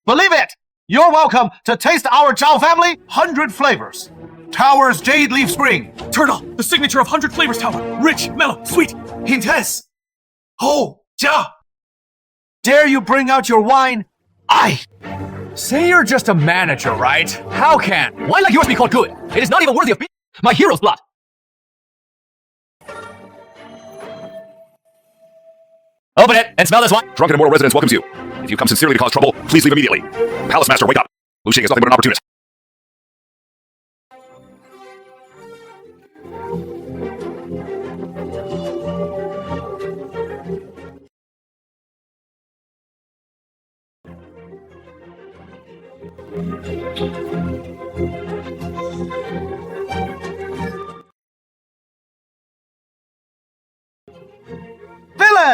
believe it, you're welcome to taste our Zhao family 100 flavors. Tower's Jade Leaf Spring. Turtle, the signature of 100 Flavors Tower. Rich, mellow, sweet, intense. Oh, Jia! Dare you bring out your wine? Say you're just a manager, right? How can wine like yours be called good? It is not even worthy of being my hero's blood. Open it and smell this wine. Drunken Immortal Residence welcomes you. If you come sincerely to cause trouble, please leave immediately. Palace Master, wake up. Lu Xing is nothing but an opportunist.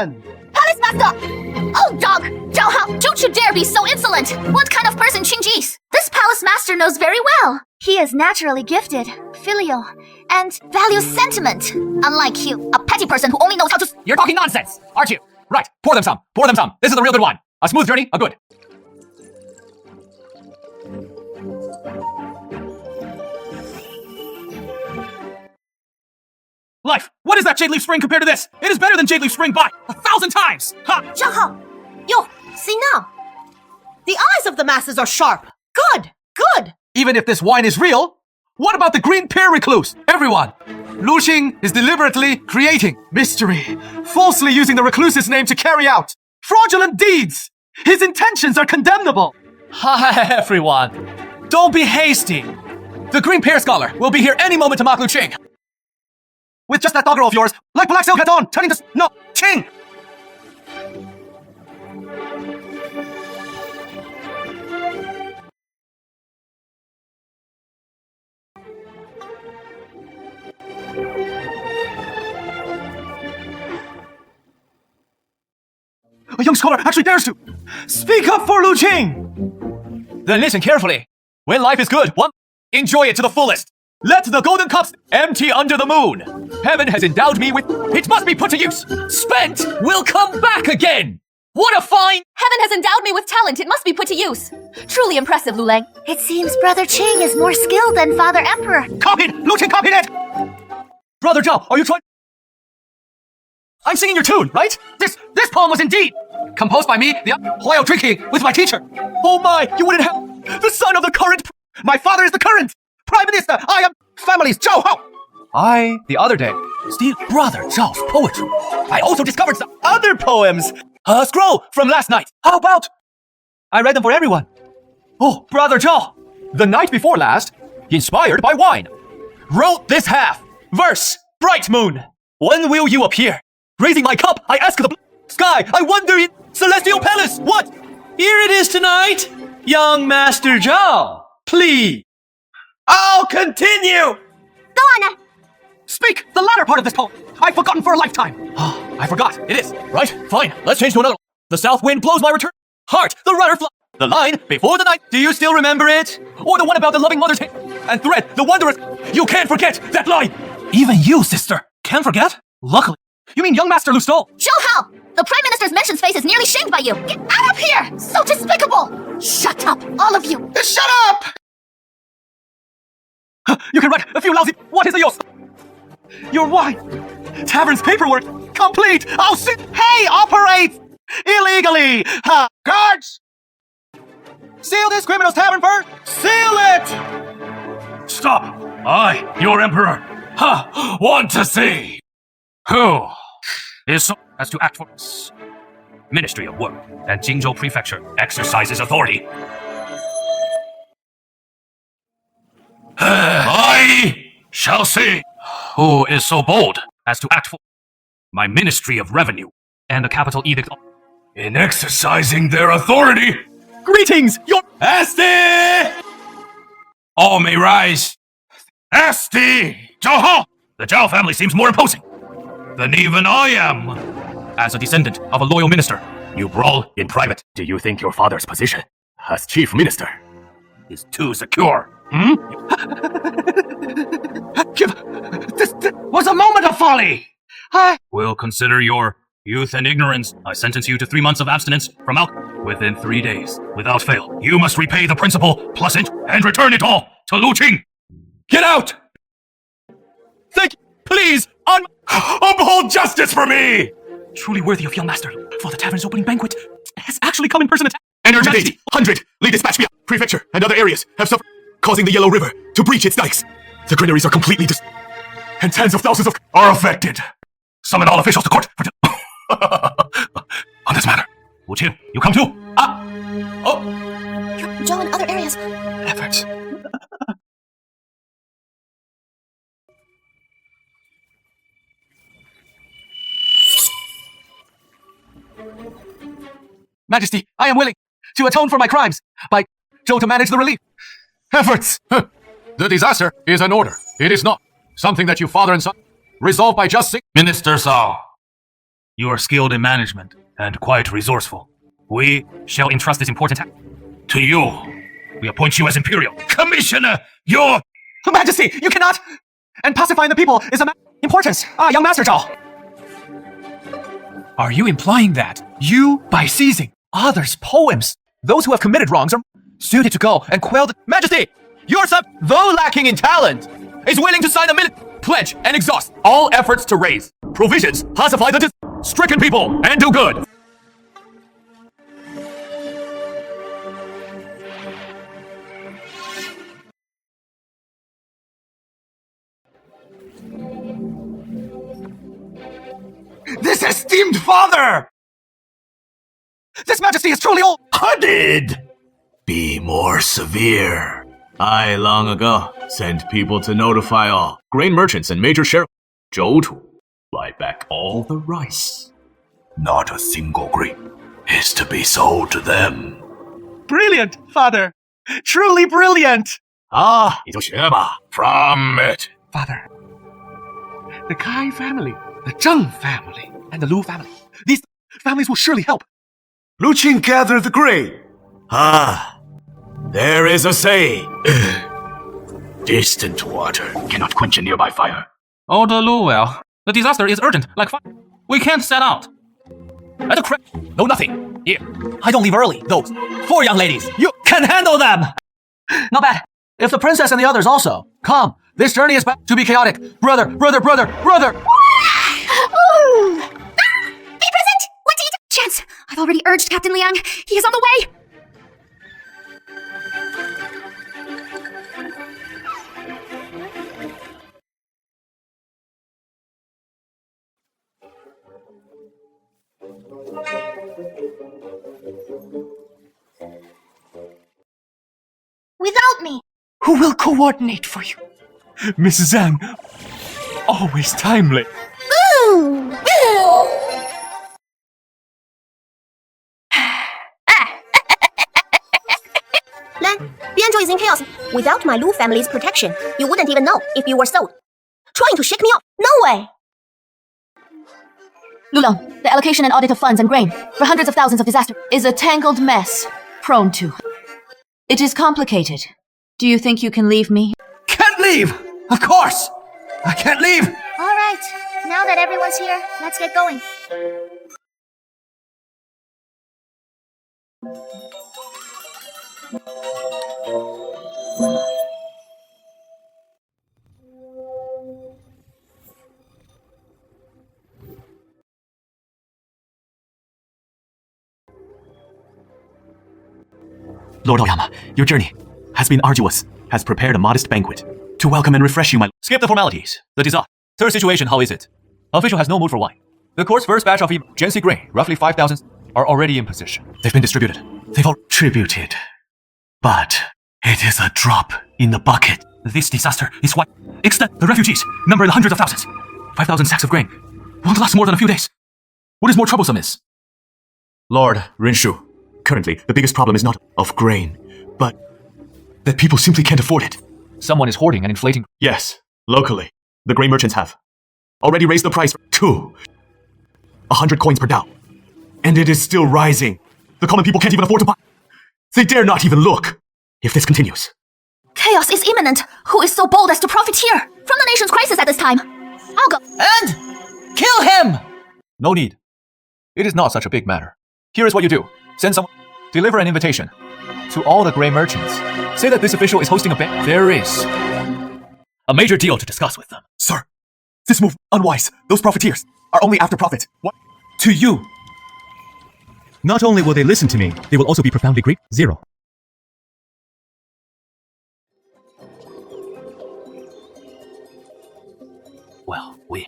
Men! Palace Master! Oh, dog! Zhao Hao, don't you dare be so insolent! What kind of person Qingji's? This Palace Master knows very well. He is naturally gifted, filial, and values sentiment. Unlike you, a petty person who only knows how to... You're talking nonsense, aren't you? Right, pour them some. Pour them some. This is the real good wine. A smooth journey, a good. Life, what is that Jade Leaf Spring compared to this? It is better than Jade Leaf Spring by 1,000 times! Ha! Zhao Hao, you, see now. The eyes of the masses are sharp. Good, good. Even if this wine is real, what about the green pear recluse? Everyone, Lu Qing is deliberately creating mystery, falsely using the recluse's name to carry out fraudulent deeds. His intentions are condemnable. Hi, everyone. Don't be hasty. The green pear scholar will be here any moment to mock Lu Qing. With just that doggerel of yours, like black silk at dawn, turning to... No, Qing! A young scholar actually dares to speak up for Lu Qing! Then listen carefully. When life is good, one, enjoy it to the fullest. Let the golden cups empty under the moon. Heaven has endowed me with... It must be put to use. Spent will come back again. What a fine... Heaven has endowed me with talent. It must be put to use. Truly impressive, Lu Lang. It seems Brother Qing is more skilled than Father Emperor. Copied! Lu Qing copied it! Brother Zhao, are you trying... I'm singing your tune, right? This poem was indeed composed by me while drinking with my teacher. Oh my, you wouldn't have... The son of the current... My father is the current Prime Minister. I am family's Zhao Hao. The other day, steal Brother Zhao's poetry. I also discovered some other poems. A scroll from last night. How about... I read them for everyone. Oh, Brother Zhao, the night before last, inspired by wine, wrote this half. Verse, bright moon, when will you appear? Raising my cup, I ask the sky. I wonder in celestial palace. What? Here it is tonight. Young Master Zhao, please. I'll continue. Go on. Speak the latter part of this poem. I've forgotten for a lifetime. I forgot. It is. Right, fine. Let's change to another. The south wind blows my return. Heart, the rudder fly. The line, before the night. Do you still remember it? Or the one about the loving mother's hand? And thread, the wondrous... You can't forget that line. Even you, sister, can forget? Luckily. You mean young Master Lu stole? Zhao Hao, the Prime Minister's mention's face is nearly shamed by you. Get out of here! So despicable! Shut up, all of you. Shut up! You can write a few lousy... What is the use? Your wine. Tavern's paperwork. Complete. I'll sit... Hey, operate! Illegally. Guards! Seal this criminal's tavern first. Seal it! Stop! I, your emperor, want to see who is so as to act for us. Ministry of Work and Jingzhou Prefecture exercises authority. I shall see who is so bold as to act for my Ministry of Revenue and the capital edict in exercising their authority. Greetings, your... Asti! All may rise. Asti! Zhao Hao! The Zhao family seems more imposing than even I am. As a descendant of a loyal minister, you brawl in private. Do you think your father's position as chief minister Is too secure. This was a moment of folly. We'll consider your youth and ignorance. I sentence you to 3 months of abstinence from alcohol within 3 days. Without fail, you must repay the principal plus interest and return it all to Lu Qing. Get out! Thank you. Please, uphold justice for me! Truly worthy of young master, for the tavern's opening banquet has actually come in person. Energy 800, Lee dispatch me. Prefecture and other areas have suffered, causing the Yellow River to breach its dikes. The granaries are completely and tens of thousands of are affected. Summon all officials to court for on this matter. Wu Qin, you come too. Zhao and other areas. Efforts. Majesty, I am willing to atone for my crimes by Zhou to manage the relief. Efforts! The disaster is an order. It is not something that you father and son resolve by just Minister Sao, You are skilled in management and quite resourceful. We shall entrust this important task to you. We appoint you as Imperial Commissioner. Your Majesty, you cannot! And pacifying the people is of importance. Young Master Zhao. Are you implying that you, by seizing others' poems, those who have committed wrongs are suited to go and quell the Majesty? Your son, though lacking in talent, is willing to sign a pledge and exhaust all efforts to raise provisions, pacify the stricken people, and do good. This esteemed father! This Majesty is truly Hooded! Be more severe. I long ago sent people to notify all grain merchants and major shareholders. Zhou Tu, buy back all the rice. Not a single grain is to be sold to them. brilliant, father. Truly brilliant. 你就学吧 from it. Father, the Kai family, the Zheng family, and the Lu family. These families will surely help. Lu Qing gathered the grain. There is a saying. Distant water cannot quench a nearby fire. Older Luwell, the disaster is urgent, like fire. We can't set out. At the crap. No, nothing. Here. I don't leave early. Those 4 young ladies. You can handle them. Not bad. If the princess and the others also. Come, this journey is bound to be chaotic. Brother! Be present! What do you do? Chance! I've already urged Captain Liang. He is on the way! Without me! Who will coordinate for you? Mrs. Zhang. Always timely. Ooh! Lan, Bianzhou is in chaos. Without my Lu family's protection, you wouldn't even know if you were sold. Trying to shake me off? No way! Lulong, the allocation and audit of funds and grain for hundreds of thousands of disaster is a tangled mess, prone to. It is complicated. Do you think you can leave me? Can't leave! Of course! I can't leave! Alright, now that everyone's here, let's get going. Lord Oyama, your journey has been arduous, has prepared a modest banquet to welcome and refresh you, my... Skip the formalities. The disaster. Third situation, how is it? Official has no mood for wine. The court's first batch of Gen grain, roughly 5,000, are already in position. They've been distributed. They've all tributed. But it is a drop in the bucket. This disaster is what extent the refugees number in the hundreds of thousands. 5,000 sacks of grain won't last more than a few days. What is more troublesome is... Lord Rinshu, currently the biggest problem is not of grain, but that people simply can't afford it. Someone is hoarding and inflating... Yes, locally, the grain merchants have already raised the price to 100 coins per dao. And it is still rising. The common people can't even afford to buy. They dare not even look if this continues. Chaos is imminent. Who is so bold as to profiteer from the nation's crisis at this time? I'll go. And kill him! No need. It is not such a big matter. Here is what you do. Send someone. Deliver an invitation to all the grain merchants. Say that this official is hosting a bank. There is a major deal to discuss with them. Sir, this move unwise. Those profiteers are only after profit. What? To you. Not only will they listen to me, they will also be profoundly grieved. 0. Well, we...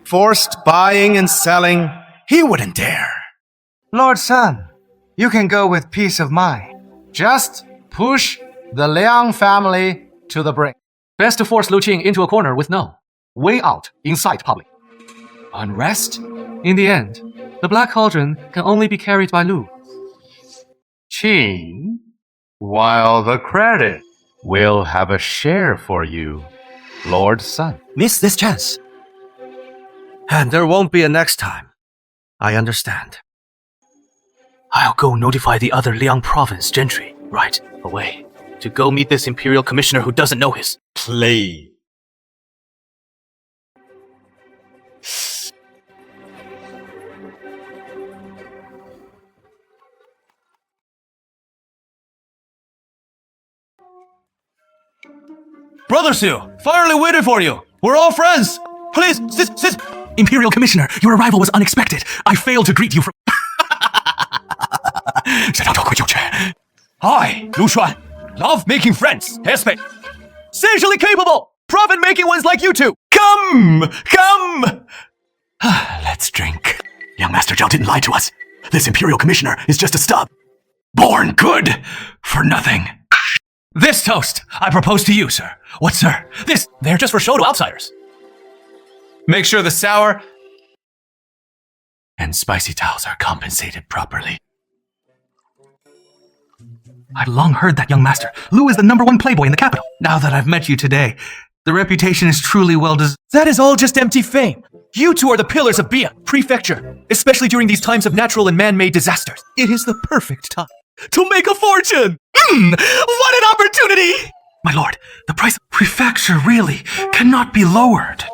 Forced buying and selling, he wouldn't dare. Lord Sun, you can go with peace of mind. Just push the Liang family to the brink. Best to force Lu Qing into a corner with no way out inside public. Unrest? In the end, the Black Cauldron can only be carried by Lu. Qing, while the credit will have a share for you, Lord Sun. Miss this chance. And there won't be a next time. I understand. I'll go notify the other Liang province gentry right away to go meet this imperial commissioner who doesn't know his play. Brother Su, finally waited for you. We're all friends. Please, sit. Imperial Commissioner, your arrival was unexpected. I failed to greet you from... Hi, Lu Xuan. Love making friends. Hesped. Essentially capable. Profit-making ones like you two. Come. Let's drink. Young Master Zhao didn't lie to us. This Imperial Commissioner is just a stub. Born good for nothing. This toast, I propose to you, sir. What, sir? This, they're just for show to outsiders. Make sure the sour And spicy towels are compensated properly. I've long heard that, young master. Lu is the #1 playboy in the capital. Now that I've met you today, the reputation is truly well deserved. That is all just empty fame. You two are the pillars of Bia Prefecture, especially during these times of natural and man-made disasters. It is the perfect time to make a fortune. What an opportunity! My lord, the price of prefecture really cannot be lowered.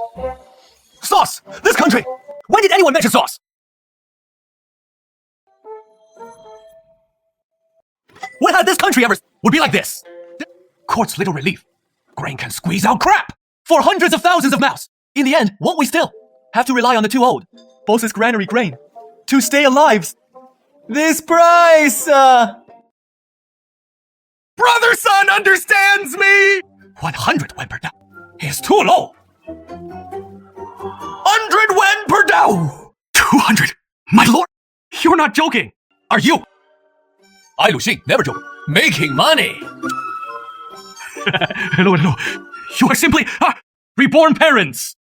Sauce! This country! When did anyone mention sauce? What had this country ever would be like this? Court's little relief. Grain can squeeze out crap for hundreds of thousands of mouths. In the end, won't we still have to rely on the too old, Boss's granary grain, to stay alive? This price, Brother Sun understands me! 100 wen per dao is too low. 100 wen per dao! 200? My lord! You're not joking, are you? I, Lu Xing, never joke. Making money! No, you are simply reborn parents!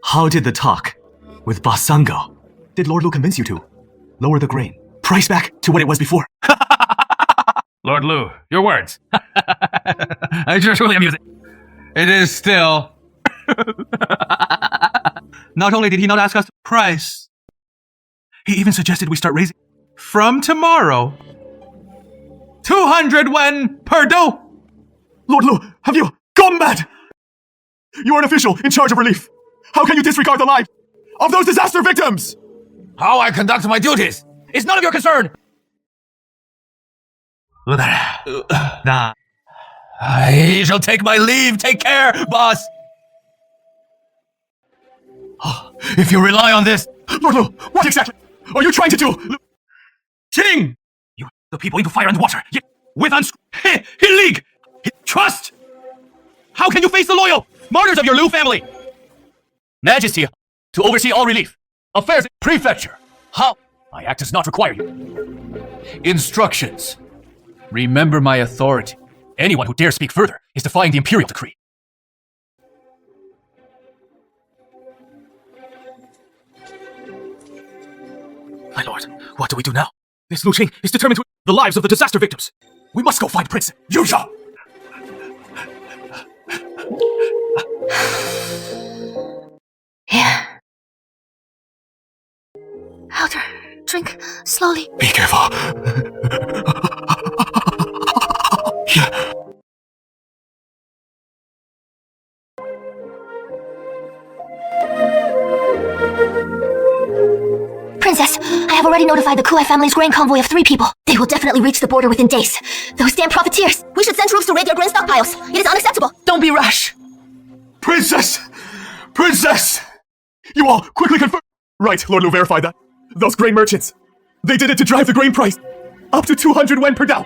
How did the talk with Boss Sun go? Did Lord Lu convince you to lower the grain price back to what it was before? Lord Lu, your words. It's just really amusing. It is still. Not only did he not ask us the price, he even suggested we start raising from tomorrow 200 wen per do. Lord Lu, have you gone mad? You are an official in charge of relief. How can you disregard the lives of those disaster victims? How I conduct my duties is none of your concern. Nah. I shall take my leave. Take care, boss. If you rely on this, Lord Lu, what exactly are you trying to do? Qing, you the people into fire and water, yet with league, trust. How can you face the loyal martyrs of your Lu family? Majesty, to oversee all relief affairs in prefecture. How? My act does not require you. Instructions. Remember my authority. Anyone who dares speak further is defying the imperial decree. My lord, what do we do now? This Lu Qing is determined to the lives of the disaster victims. We must go find Prince. You shall! Here. Elder, drink slowly. Be careful. Here. Princess, I have already notified the Kuai family's grain convoy of 3 people. They will definitely reach the border within days. Those damn profiteers! We should send troops to raid their grain stockpiles. It is unacceptable. Don't be rash. Princess! Princess! You all quickly confirm. Right, Lord Lu verified that. Those grain merchants. They did it to drive the grain price up to 200 wen per dao.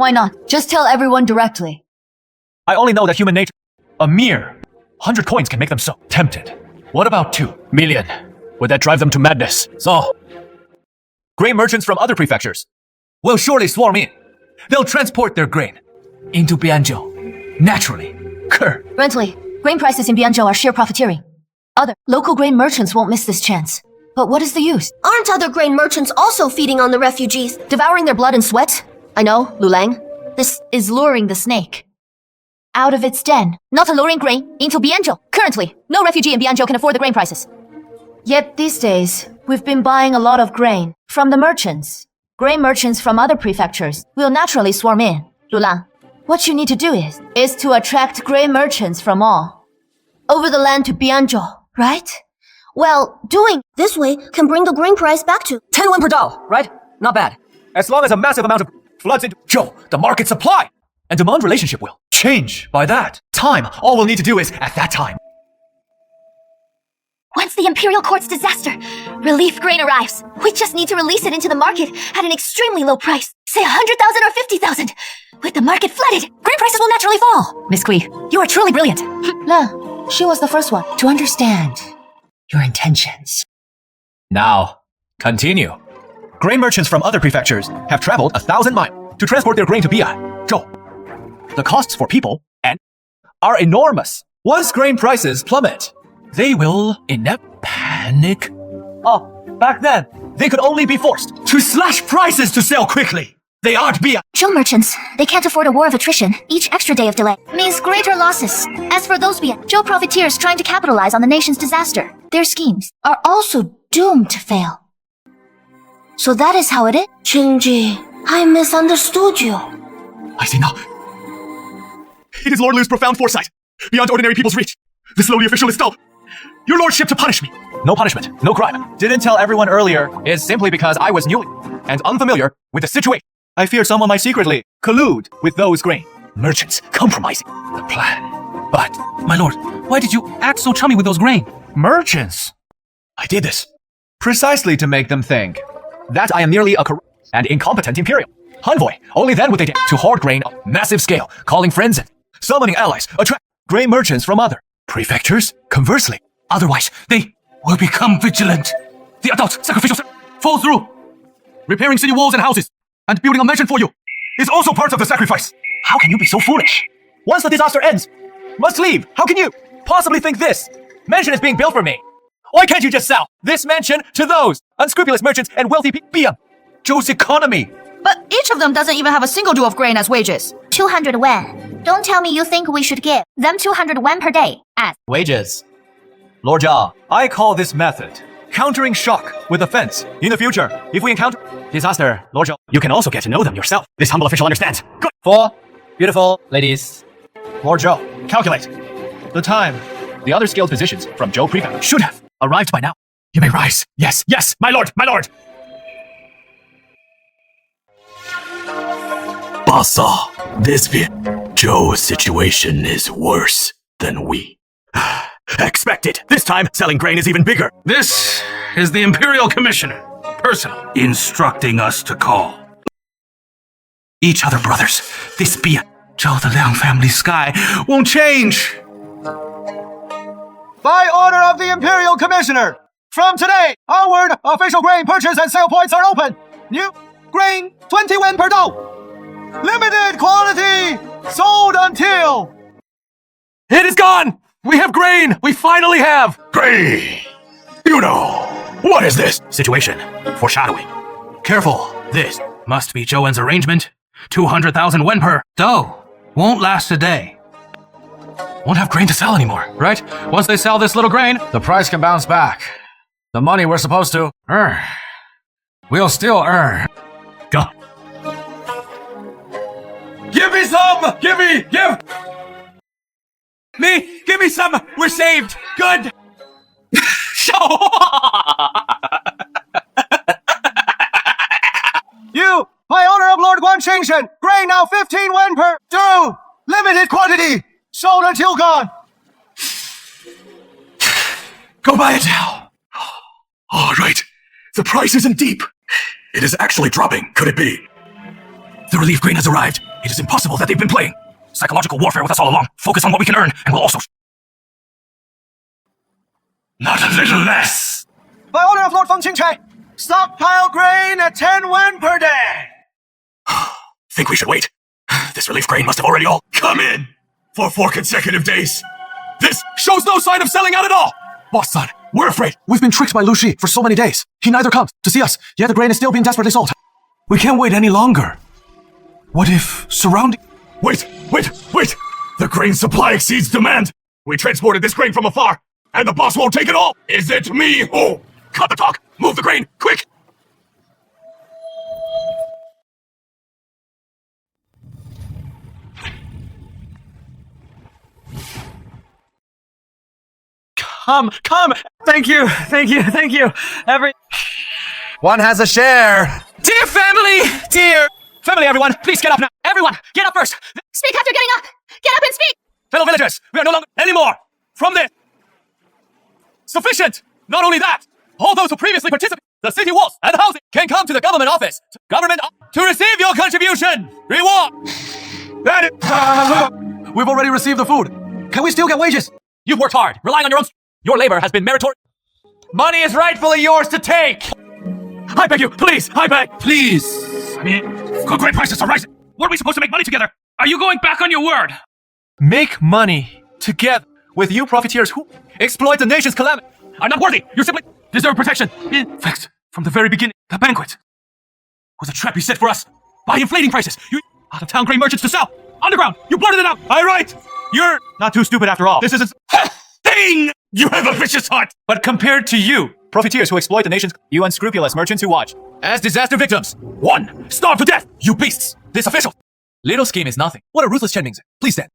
Why not? Just tell everyone directly. I only know that human nature, a mere 100 coins can make them so tempted. What about 2 million? Would that drive them to madness? So, grain merchants from other prefectures will surely swarm in. They'll transport their grain into Bianzhou. Naturally, Currently, grain prices in Bianzhou are sheer profiteering. Other local grain merchants won't miss this chance. But what is the use? Aren't other grain merchants also feeding on the refugees? Devouring their blood and sweat? I know, Lulang. This is luring the snake out of its den, not alluring grain into Bianzhou. Currently, no refugee in Bianzhou can afford the grain prices. Yet these days, we've been buying a lot of grain from the merchants. Grain merchants from other prefectures will naturally swarm in. Lulang, what you need to do is to attract grain merchants from all over the land to Bianzhou, right? Well, doing this way can bring the grain price back to 10 won per dao, right? Not bad. As long as a massive amount of floods into Zhou, the market supply and demand relationship will change by that time. All we'll need to do is, at that time, once the Imperial Court's disaster relief grain arrives, we just need to release it into the market at an extremely low price. Say 100,000 or 50,000. With the market flooded, grain prices will naturally fall. Miss Kui, you are truly brilliant. La, she was the first one to understand your intentions. Now, continue. Grain merchants from other prefectures have traveled 1,000 miles to transport their grain to Bianzhou. The costs for people and are enormous. Once grain prices plummet, they will inept panic. Oh, back then, they could only be forced to slash prices to sell quickly. They aren't Zhou merchants, they can't afford a war of attrition. Each extra day of delay means greater losses. As for those Zhou profiteers trying to capitalize on the nation's disaster, their schemes are also doomed to fail. So that is how it is? Qingji, I misunderstood you. I see now. It is Lord Lu's profound foresight, beyond ordinary people's reach. This lowly official is stole your lordship to punish me. No punishment, no crime. Didn't tell everyone earlier is simply because I was new and unfamiliar with the situation. I fear someone might secretly collude with those grain merchants, compromising the plan. But, my lord, why did you act so chummy with those grain merchants? I did this precisely to make them think that I am merely a corrupt and incompetent imperial envoy. Only then would they dare to hoard grain on a massive scale, calling friends and summoning allies, attract grain merchants from other prefectures. Conversely, otherwise they will become vigilant. The adult sacrificial fall through. Repairing city walls and houses and building a mansion for you is also part of the sacrifice. How can you be so foolish? Once the disaster ends, must leave. How can you possibly think this mansion is being built for me? Why can't you just sell this mansion to those unscrupulous merchants and wealthy people? Zhou's economy. But each of them doesn't even have a single dew of grain as wages. 200 wen. Don't tell me you think we should give them 200 wen per day as wages. Lord Jia, I call this method countering shock with offense. In the future, if we encounter disaster, Lord Jia, you can also get to know them yourself. This humble official understands. Good. 4 beautiful ladies. Lord Zhou, calculate the time. The other skilled physicians from Zhou Prefect should have arrived by now. You may rise. Yes, yes, my lord, my lord. Basa, this Zhou's situation is worse than we expected. This time, selling grain is even bigger. This is the Imperial Commissioner, personally instructing us to call each other brothers. This Zhou the Liang family sky won't change. By order of the Imperial Commissioner, from today onward, official grain purchase and sale points are open. New grain, 20 wen per dou. Limited quantity, sold until... It is gone! We have grain! We finally have grain! You know, what is this? Situation. Foreshadowing. Careful. This must be Zhou En's arrangement. 200,000 wen per dou. Won't last a day. Won't have grain to sell anymore, right? Once they sell this little grain, the price can bounce back. The money we're supposed to earn, we'll still earn. Go. Give me some! Give me some! We're saved! Good! You, by order of Lord Guanqingshen, grain now 15 wen per dou! Limited quantity! Sold until gone! Go buy it now! All right, the price isn't deep. It is actually dropping, could it be? The relief grain has arrived. It is impossible that they've been playing psychological warfare with us all along. Focus on what we can earn, and we'll also... Not a little less! By order of Lord Feng Qingchai, stockpile grain at 10 wen per day! Think we should wait? This relief grain must have already all come in for 4 consecutive days. This shows no sign of selling out at all! Boss son, We're afraid. we've been tricked by Lu Shi for so many days. He neither comes to see us, yet the grain is still being desperately sold. We can't wait any longer. What if surrounding... Wait! The grain supply exceeds demand. We transported this grain from afar, and the boss won't take it all. Is it me? Oh, cut the talk. Move the grain, quick! Come! Thank you! One has a share! Dear family! Dear family, everyone, please get up now. Everyone, get up first. Speak after getting up! Get up and speak! Fellow villagers, we are no longer anymore from this. Sufficient! Not only that, all those who previously participated in the city walls and housing can come to the government office to receive your contribution. Reward! We've already received the food. Can we still get wages? You've worked hard, relying on your own. Your labor has been meritorious. Money is rightfully yours to take. I beg you, please, I beg, please. I mean, grain prices are rising. Weren't we supposed to make money together? Are you going back on your word? Make money together with you profiteers who exploit the nation's calamity. I'm not worthy. You simply deserve protection. In fact, from the very beginning, the banquet was a trap you set for us by inflating prices. You out-of-town grain merchants to sell. Underground, you blurted it out. I write. You're Not too stupid after all. This isn't thing. You have a vicious heart. but compared to you, profiteers who exploit the nation's, you unscrupulous merchants who watch as disaster victims. One, starve to death, you beasts. This official. Little scheme is nothing. What a ruthless Chen Mingzi. Please stand.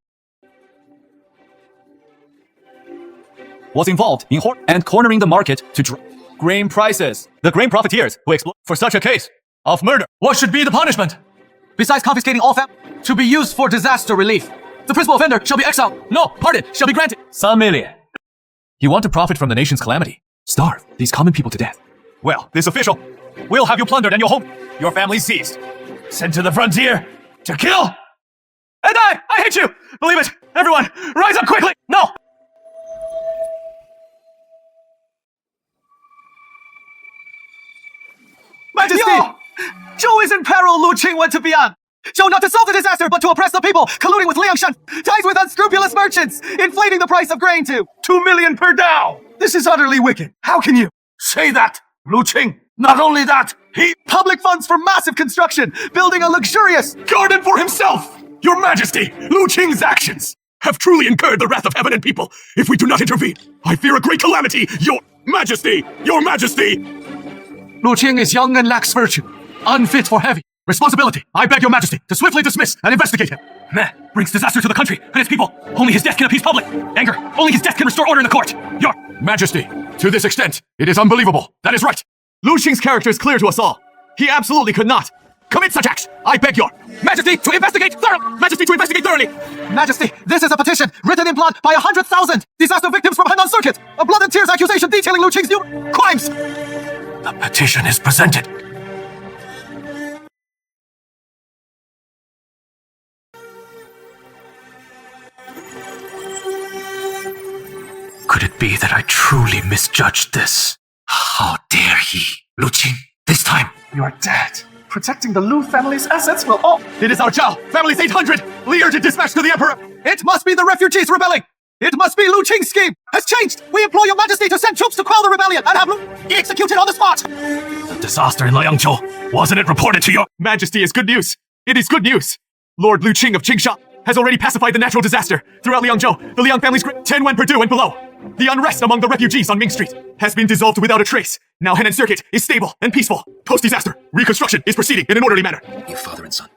Was involved in and cornering the market to drop grain prices. The grain profiteers who exploit for such a case of murder. What should be the punishment? Besides confiscating all to be used for disaster relief, the principal offender shall be exiled. No, pardon shall be granted. Some million. You want to profit from the nation's calamity? Starve these common people to death. Well, this official will have you plundered and your home, your family seized. Sent to the frontier to kill. And I hate you! Believe it! Everyone, rise up quickly! No! Majesty! Zhou is in peril, Lu Qing went to beyond. Zhou not to solve the disaster, but to oppress the people, colluding with Liang Shan, ties with unscrupulous merchants, inflating the price of grain to 2 million per dao. This is utterly wicked. How can you? Say that, Lu Qing. Not only that, he Public funds for massive construction, building a luxurious... garden for himself. Your Majesty, Lu Qing's actions have truly incurred the wrath of heaven and people. If we do not intervene, I fear a great calamity. Your Majesty, Your Majesty. Lu Qing is young and lacks virtue, unfit for heavy Responsibility. I beg your Majesty to swiftly dismiss and investigate him. Man brings disaster to the country and its people. Only his death can appease public anger. Only his death can restore order in the court. Your Majesty, to this extent, it is unbelievable. That is right. Lu Xing's character is clear to us all. He absolutely could not Commit such acts. I beg your Majesty to investigate thoroughly. Majesty to investigate thoroughly. Majesty, this is a petition written in blood by 100,000 disaster victims from Henan Circuit. A blood and tears accusation detailing Lu Qing's new crimes. The petition is presented. Could it be that I truly misjudged this? How dare he, Lu Qing? This time, You are dead. Protecting the Lu family's assets will all... it is our Zhao, family's 800, Li urgent dispatch to the Emperor. It must be the refugees rebelling. It must be Lu Qing's scheme has changed. We implore your Majesty to send troops to quell the rebellion and have Lu executed on the spot. The disaster in Liangzhou, wasn't it reported to your Majesty is good news. It is good news. Lord Lu Qing of Qingsha has already pacified the natural disaster throughout Liangzhou. The Liang family's 10 wen per due and below. The unrest among the refugees on Ming Street has been dissolved without a trace. Now Henan Circuit is stable and peaceful. Post-disaster, reconstruction is proceeding in an orderly manner. You father and son.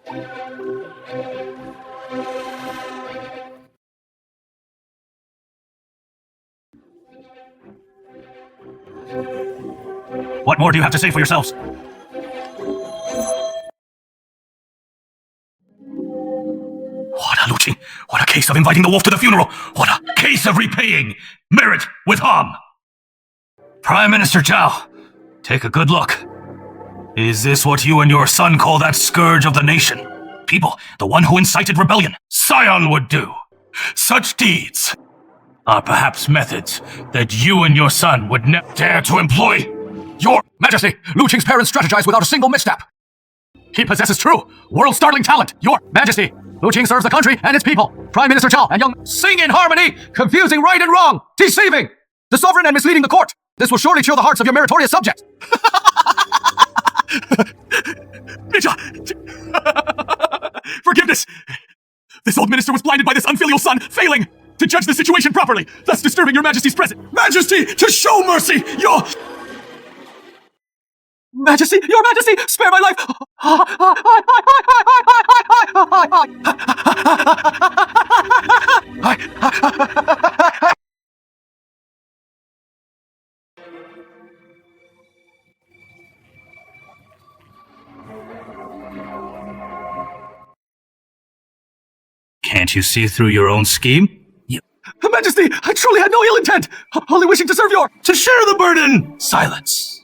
What more do you have to say for yourselves? What a Lu Qing! What a case of inviting the wolf to the funeral! What a case of repaying merit with harm! Prime Minister Zhao, take a good look. Is this what you and your son call that scourge of the nation? people, the one who incited rebellion, Scion would do. Such deeds are perhaps methods that you and your son would never dare to employ. Your Majesty, Lu Qing's parents strategized without a single misstep. He possesses true, world-startling talent. Your Majesty, Lu Qing serves the country and its people. Prime Minister Zhao and young sing in harmony, confusing right and wrong, deceiving the sovereign and misleading the court. This will surely cheer the hearts of your meritorious subjects. Forgiveness! This old minister was blinded by this unfilial son, failing to judge the situation properly, thus disturbing your Majesty's presence. Majesty, to show mercy! Your Majesty, spare my life! Can't you see through your own scheme? Majesty, I truly had no ill intent, only wishing to serve to share the burden! Silence.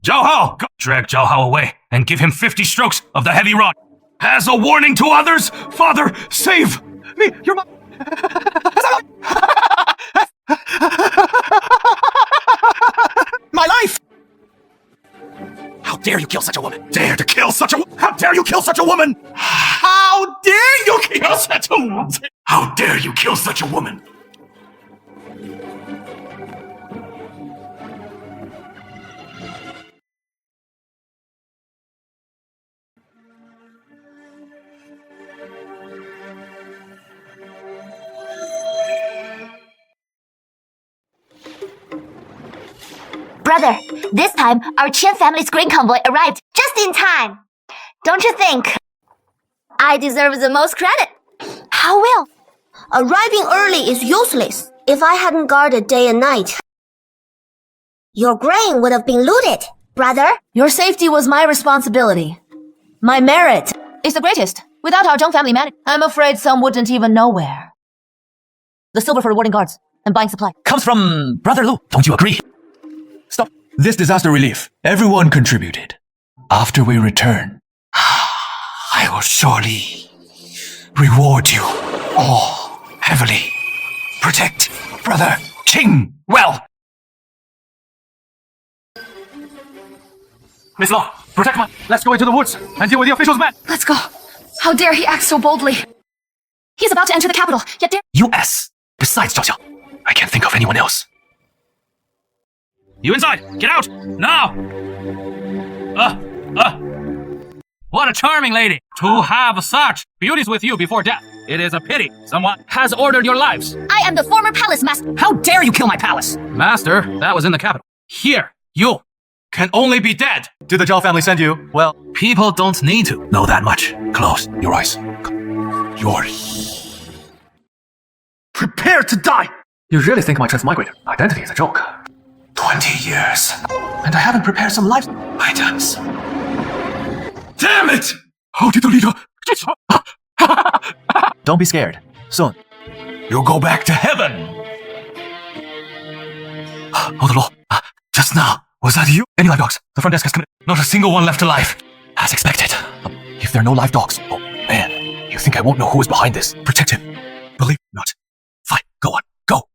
Zhao Hao, drag Zhao Hao away and give him 50 strokes of the heavy rod. As a warning to others, Father, save me, your mom. My life! How dare you kill such a woman? Dare to kill such a woman? How dare you kill such a woman? How dare you kill such a woman? How dare you kill such a woman? Brother, this time our Qian family's grain convoy arrived just in time. Don't you think I deserve the most credit? How will? Arriving early is useless. If I hadn't guarded day and night, your grain would have been looted, brother. Your safety was my responsibility. My merit is the greatest. Without our Zheng family management, I'm afraid some wouldn't even know where. The silver for rewarding guards and buying supply comes from Brother Lu. Don't you agree? Stop. This disaster relief, everyone contributed. After we return, I will surely reward you all heavily. Protect Brother Qing well. Miss Law, protect my... Let's go into the woods and deal with the officials' men. Let's go. How dare he act so boldly? He's about to enter the capital, yet dare... U.S. Besides Zhao Xiao, I can't think of anyone else. You inside! Get out! Now! What a charming lady to have such beauties with you before death. It is a pity someone has ordered your lives. I am the former palace master. How dare you kill my palace? Master, that was in the capital. Here, you can only be dead. Did the Zhao family send you? Well, people don't need to know that much. Close your eyes. You're... Prepare to die! You really think my transmigrator identity is a joke? 20 years. And I haven't prepared some life items. Damn it! How did the leader... Don't be scared. Soon. You'll go back to heaven. Oh, the law. Just now. Was that you? Any live dogs? The front desk has come in. Not a single one left alive. As expected. If there are no live dogs, oh man, you think I won't know who is behind this? Protect him. Believe not. Fine, go on. Go.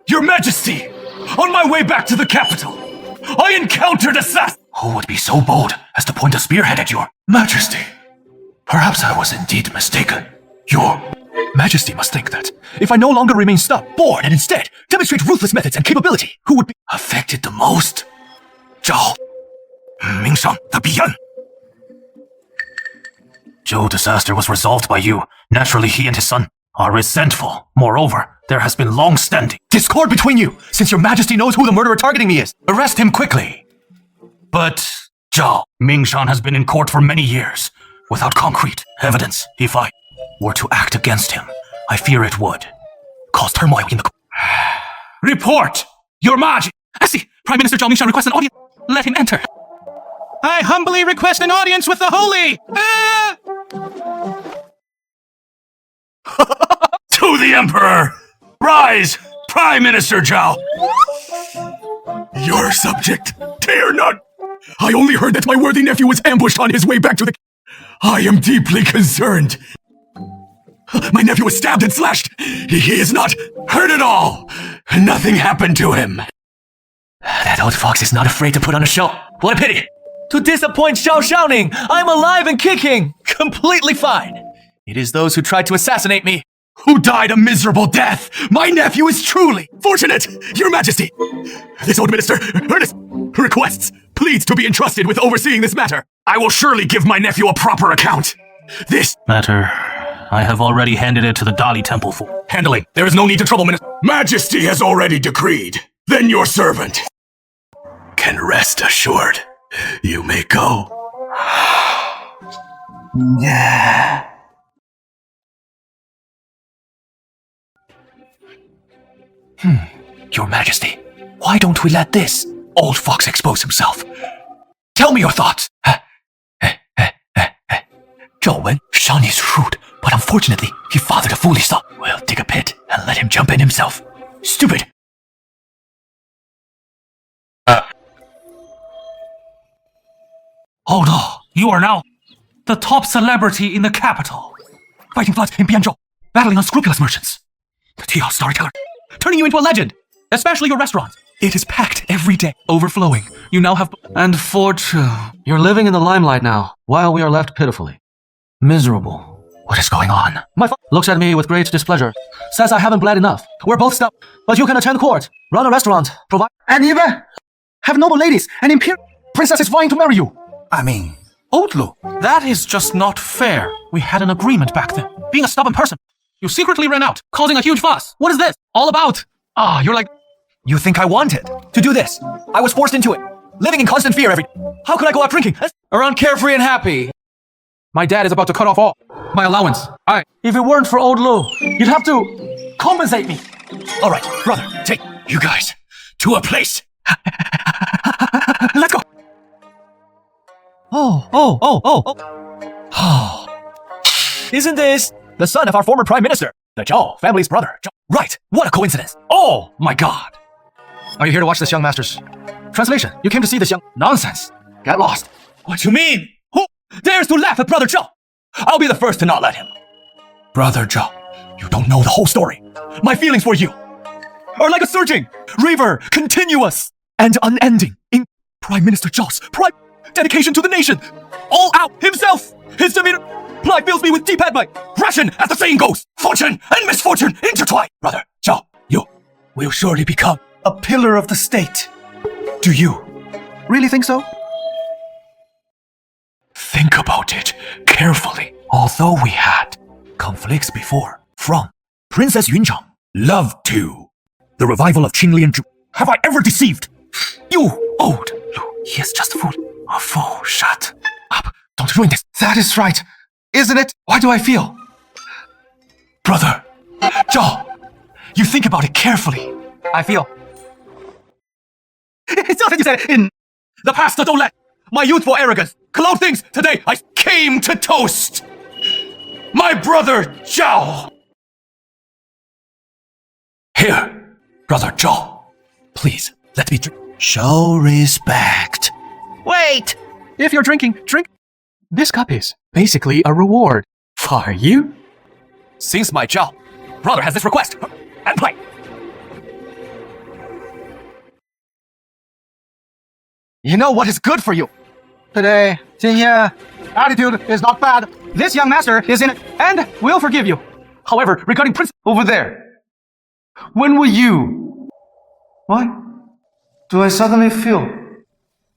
Your Majesty! On my way back to the capital, I encountered assassins! Who would be so bold as to point a spearhead at your Majesty? Perhaps I was indeed mistaken. Your Majesty must think that if I no longer remain bored and instead demonstrate ruthless methods and capability, who would be affected the most? Zhao Mingshan, the Bian. Zhou disaster was resolved by you. Naturally, he and his son are resentful. Moreover, there has been long-standing discord between you, since your Majesty knows who the murderer targeting me is. Arrest him quickly. But Zhao Mingshan has been in court for many years, without concrete evidence. If I were to act against him, I fear it would cause turmoil in the court. Report! Your Majesty! I see! Prime Minister Zhao Mingshan requests an audience. Let him enter. I humbly request an audience with the holy! To the Emperor! Rise, Prime Minister Zhao! Your subject dare not. I only heard that my worthy nephew was ambushed on his way back to the... I am deeply concerned. My nephew was stabbed and slashed. He is not hurt at all. Nothing happened to him. That old fox is not afraid to put on a show. What a pity. To disappoint Xiao Xiaoning, I'm alive and kicking. Completely fine. It is those who tried to assassinate me who died a miserable death. My nephew is truly fortunate, Your Majesty. This old minister, Ernest, requests, pleads to be entrusted with overseeing this matter. I will surely give my nephew a proper account. This matter, I have already handed it to the Dali Temple for handling. There is no need to trouble, Minister. Majesty has already decreed. Then your servant can rest assured. You may go. Yeah. Your Majesty, why don't we let this old fox expose himself? Tell me your thoughts. Zhou Wen, Shan is rude, but unfortunately, he fathered a foolish son. We'll dig a pit and let him jump in himself. Stupid. Oh no, you are now the top celebrity in the capital. Fighting floods in Bianzhou, battling unscrupulous merchants. The tea house storyteller, turning you into a legend, especially your restaurant. It is packed every day, overflowing. You now have... And fortune. You're living in the limelight now, while we are left pitifully. Miserable. What is going on? My father looks at me with great displeasure, says I haven't bled enough. We're both stuck, but you can attend court, run a restaurant, provide... And even have noble ladies and imperial princesses vying to marry you. I mean... Old Lu, that is just not fair. We had an agreement back then. Being a stubborn person, you secretly ran out, causing a huge fuss. What is this all about? You're like... You think I wanted to do this? I was forced into it, living in constant fear every... How could I go out drinking? Around carefree and happy. My dad is about to cut off all my allowance. If it weren't for old Lu, you'd have to compensate me. All right, brother, take you guys to a place. Let's go. Isn't this the son of our former prime minister, the Zhao family's brother? Right, what a coincidence. Oh my god. Are you here to watch this young master's translation? You came to see this young... Nonsense. Get lost. What you mean? Who dares to laugh at Brother Zhao? I'll be the first to not let him. Brother Zhao, you don't know the whole story. My feelings for you are like a surging river, continuous and unending. In Prime Minister Zhao's prime dedication to the nation, all out himself, his demeanor, pride fills me with deep admiration, as the saying goes. Fortune and misfortune intertwine. Brother Zhao, you will surely become a pillar of the state. Do you really think so? Think about it carefully. Although we had conflicts before, from Princess Yunchang, love to the revival of Qinglian Zhu, have I ever deceived you, old Lu? He is just a fool. A fool. Shut up. Don't ruin this. That is right. Isn't it? Why do I feel? Brother Zhao, you think about it carefully. I feel. It's just that you said it in the past. Don't let my youthful arrogance cloud things. Today I came to toast my brother Zhao. Here, brother Zhao, please let me drink. Show respect. Wait! If you're drinking, drink. This cup is basically a reward for you. Since my Zhao brother has this request, and play. You know what is good for you? Today, 今天, attitude is not bad. This young master is in it, and will forgive you. However, regarding Prince over there, when will you? Why do I suddenly feel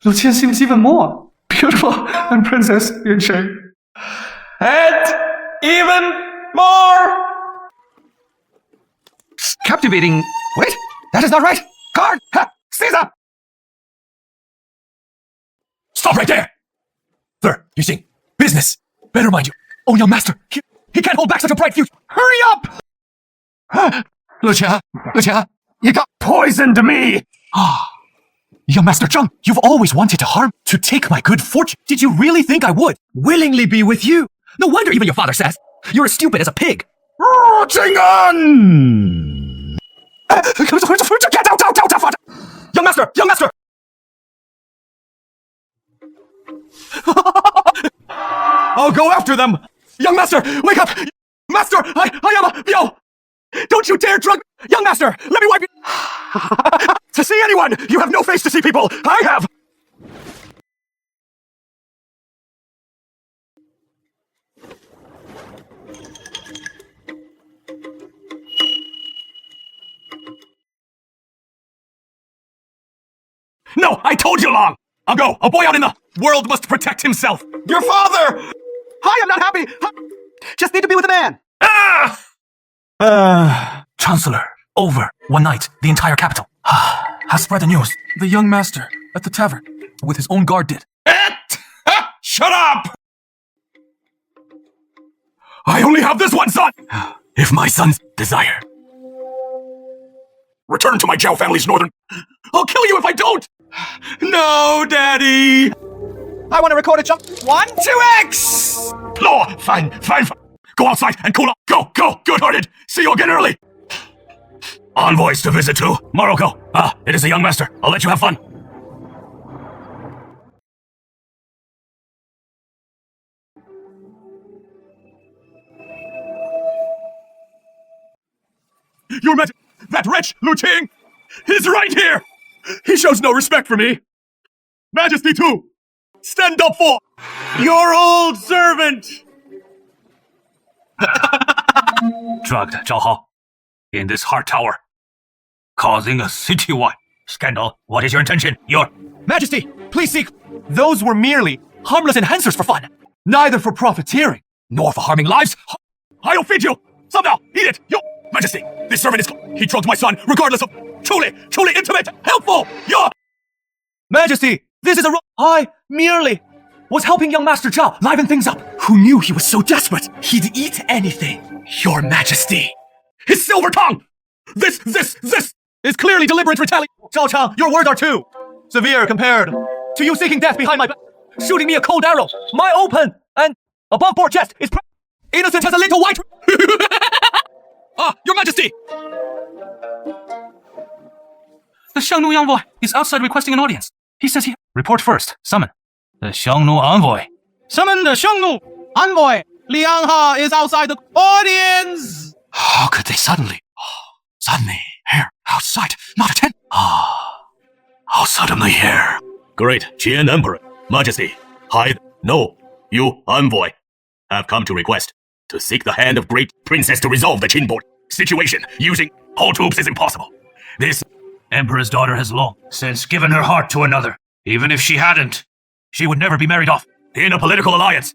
Lu Qian seems even more beautiful than Princess Yuncheng? And even more captivating. Wait, that is not right. Guard! Caesar! Stop right there! Sir, you see, business. Better mind you. Oh, young master, he can't hold back such a bright future. Hurry up! Lu Qian, you got poisoned me! Young Master Zheng, you've always wanted to harm, to take my good fortune. Did you really think I would willingly be with you? No wonder even your father says you're as stupid as a pig. Young Master! I'll go after them! Young master, wake up! Master, I am a... Yo! Don't you dare drug... Young master, let me wipe you... To see anyone! You have no face to see people! I have! No, I told you long! I'll go. A boy out in the world must protect himself. Your father! I am not happy! Just need to be with a man! Chancellor, over. One night, the entire capital has spread the news. The young master at the tavern, with his own guard did. Shut up! I only have this one son! If my sons desire. Return to my Zhao family's northern... I'll kill you if I don't! No, Daddy! I want to record a jump. 1, 2x! No, fine. Go outside and cool off. Go, good-hearted. See you again early. Envoys to visit too. Morocco. It is the young master. I'll let you have fun. Your Majesty, that wretch, Lu Qing, is right here! He shows no respect for me. Majesty too! Stand up for Your old servant! Drugged Zhao Hao in this heart tower, causing a citywide scandal. What is your intention? Majesty, please seek. Those were merely harmless enhancers for fun, neither for profiteering nor for harming lives. I'll feed you! Somehow, eat it! Yo, Majesty, this servant is... He drugged my son, regardless of... Truly intimate, helpful! Majesty, this is a I merely was helping young Master Zhao liven things up. Who knew he was so desperate he'd eat anything? Your Majesty. His silver tongue! This is clearly deliberate retaliation. Zhao Chang, your words are too severe compared to you seeking death behind my back, shooting me a cold arrow. My open and above-board chest is innocent as a little white... Your Majesty! The Xiangnu envoy is outside requesting an audience. He says he... Report first. Summon. The Xiangnu envoy. Summon the Xiangnu envoy! Liang Ha is outside the audience! How could they suddenly here, outside, not attend? How suddenly here? Great Qian Emperor, Majesty, you, envoy, have come to request to seek the hand of great princess to resolve the Qin border situation. Using all troops is impossible. This Emperor's daughter has long since given her heart to another. Even if she hadn't, she would never be married off. In a political alliance.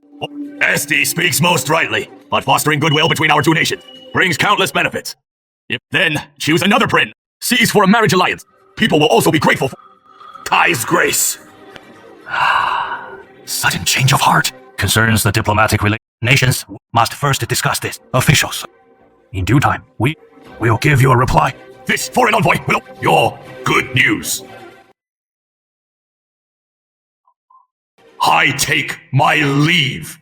Esti speaks most rightly, but fostering goodwill between our two nations brings countless benefits. If then choose another prince, seize for a marriage alliance, people will also be grateful for Kai's grace. Sudden change of heart concerns the diplomatic relations. Nations must first discuss this. Officials, in due time, we will give you a reply. This foreign envoy will your good news. I take my leave.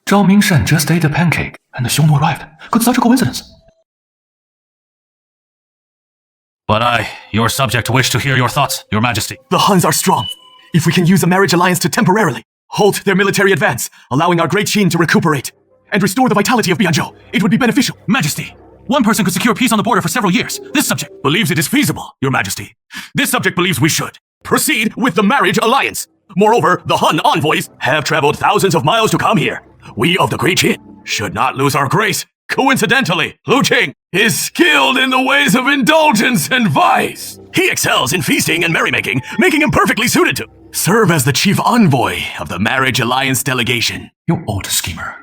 Zhao Mingshan just ate a pancake, and the Xiongnu arrived. Could such a coincidence? But I, your subject, wish to hear your thoughts, Your Majesty. The Huns are strong. If we can use a marriage alliance to temporarily halt their military advance, allowing our great Qin to recuperate and restore the vitality of Bianzhou, it would be beneficial. Majesty, one person could secure peace on the border for several years. This subject believes it is feasible, Your Majesty. This subject believes we should proceed with the marriage alliance. Moreover, the Hun envoys have traveled thousands of miles to come here. We of the Great Qin should not lose our grace. Coincidentally, Lu Qing is skilled in the ways of indulgence and vice. He excels in feasting and merrymaking, making him perfectly suited to serve as the chief envoy of the marriage alliance delegation. You old schemer.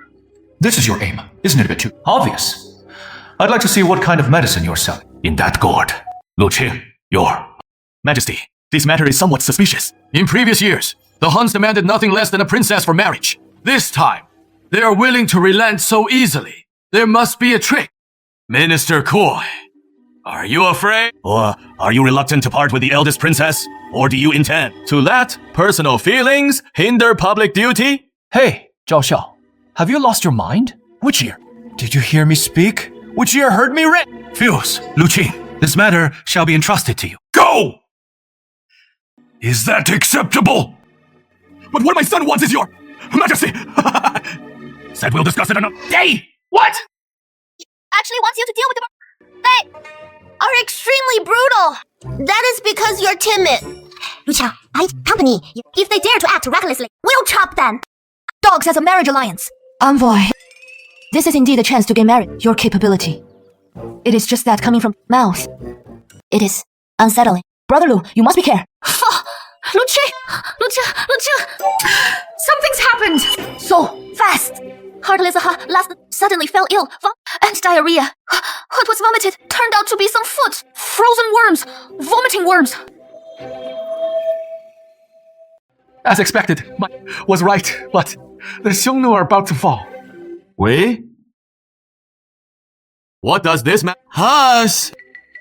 This is your aim, isn't it a bit too obvious? I'd like to see what kind of medicine you're selling in that gourd. Lu Qing, your Majesty, this matter is somewhat suspicious. In previous years, the Huns demanded nothing less than a princess for marriage. This time, they are willing to relent so easily. There must be a trick. Minister Koi, are you afraid? Or are you reluctant to part with the eldest princess? Or do you intend to let personal feelings hinder public duty? Hey, Zhao Xiao, have you lost your mind? Which ear? Did you hear me speak? Which ear heard me Fuse, Lu Qing, this matter shall be entrusted to you. Go! Is that acceptable? But what my son wants is your Majesty. Said we'll discuss it another day. What? Actually wants you to deal with them. They are extremely brutal. That is because you're timid. Lucha, I company. If they dare to act recklessly, we'll chop them. Dogs has a marriage alliance. Envoy. This is indeed a chance to gain marriage. Your capability. It is just that coming from mouth. It is unsettling. Brother Lu, you must be careful. Lucha. Something's happened. So fast. Heartless last suddenly fell ill and diarrhea. What was vomited turned out to be some foot, frozen worms, vomiting worms. As expected, was right, but the Xiongnu are about to fall. We? What does this matter? Us!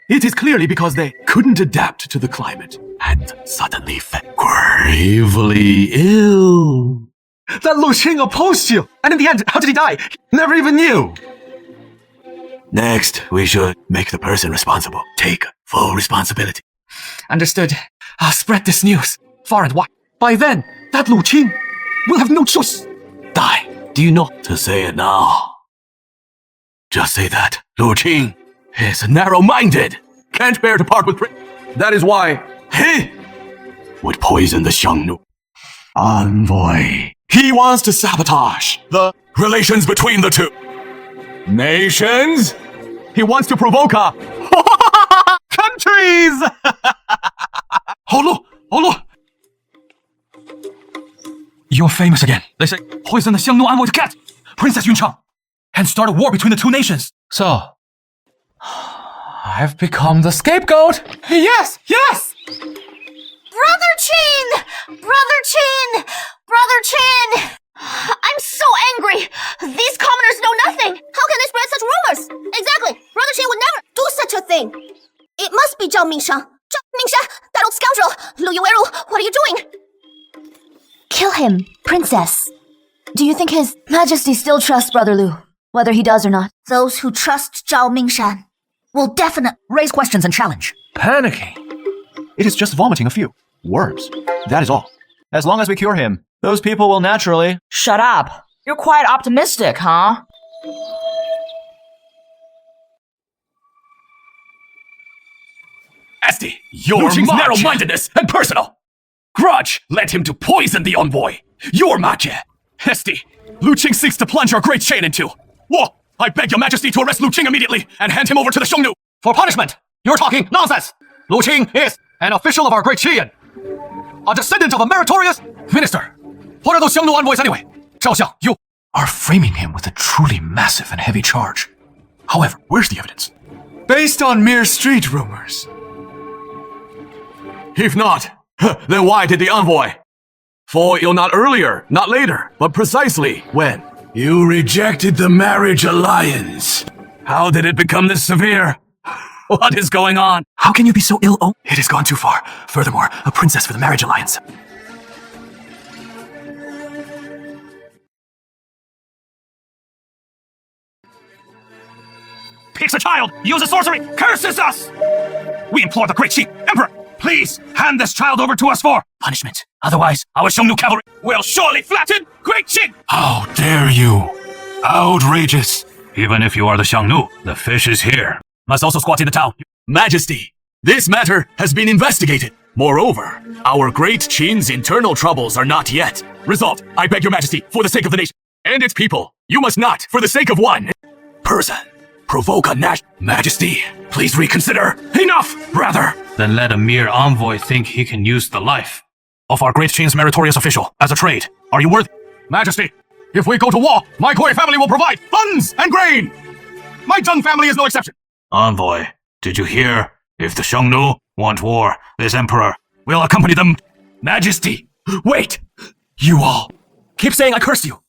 It is clearly because they couldn't adapt to the climate and suddenly fell gravely ill. That Lu Qing opposed you! And in the end, how did he die? Never even knew! Next, we should make the person responsible take full responsibility. Understood. I'll spread this news far and wide. By then, that Lu Qing will have no choice. Die. Do you know to say it now? Just say that Lu Qing is narrow-minded, can't bear to part with That is why he would poison the Xiongnu. Envoy. He wants to sabotage the relations between the two nations. He wants to provoke a countries. Holo. You're famous again. They say poison the Xiongnu envoy to cat, Princess Yunchang, and start a war between the two nations. So, I've become the scapegoat. Yes. Brother Chin! I'm so angry! These commoners know nothing! How can they spread such rumors? Exactly! Brother Chin would never do such a thing! It must be Zhao Mingshan! That old scoundrel! Lu Yueru, what are you doing? Kill him, princess. Do you think His Majesty still trusts Brother Lu, whether he does or not? Those who trust Zhao Mingshan will definitely raise questions and challenge. Panicking. It is just vomiting a few worms. That is all. As long as we cure him, those people will naturally... Shut up. You're quite optimistic, huh? Esti, your narrow-mindedness and personal grudge led him to poison the envoy. Your magic. Esti, Lu Qing seeks to plunge our great chain into. Whoa! I beg your majesty to arrest Lu Qing immediately and hand him over to the Xiongnu. For punishment, you're talking nonsense. Lu Qing is an official of our great Qian, a descendant of a meritorious minister. What are those Xiongnu envoys anyway? Zhao Xiang, you are framing him with a truly massive and heavy charge. However, where's the evidence? Based on mere street rumors. If not, then why did the envoy fall ill not earlier, not later, but precisely when you rejected the marriage alliance? How did it become this severe? What is going on? How can you be so ill? Oh, it has gone too far. Furthermore, a princess for the marriage alliance. Picks a child, uses sorcery, curses us! We implore the great chief, Emperor, please hand this child over to us for punishment. Otherwise, our Xiongnu cavalry will surely flatten Great Qing! How dare you! Outrageous! Even if you are the Xiongnu, the fish is here. Must also squat in the town. Majesty, this matter has been investigated. Moreover, our great Qin's internal troubles are not yet resolved. I beg your majesty, for the sake of the nation and its people, you must not, for the sake of one person, provoke a Majesty, please reconsider. Enough, brother! Then let a mere envoy think he can use the life of our great Qin's meritorious official as a trade. Are you worthy? Majesty, if we go to war, my Koi family will provide funds and grain. My Zheng family is no exception. Envoy, did you hear? If the Xiongnu want war, this emperor will accompany them. Majesty, wait! You all keep saying I cursed you.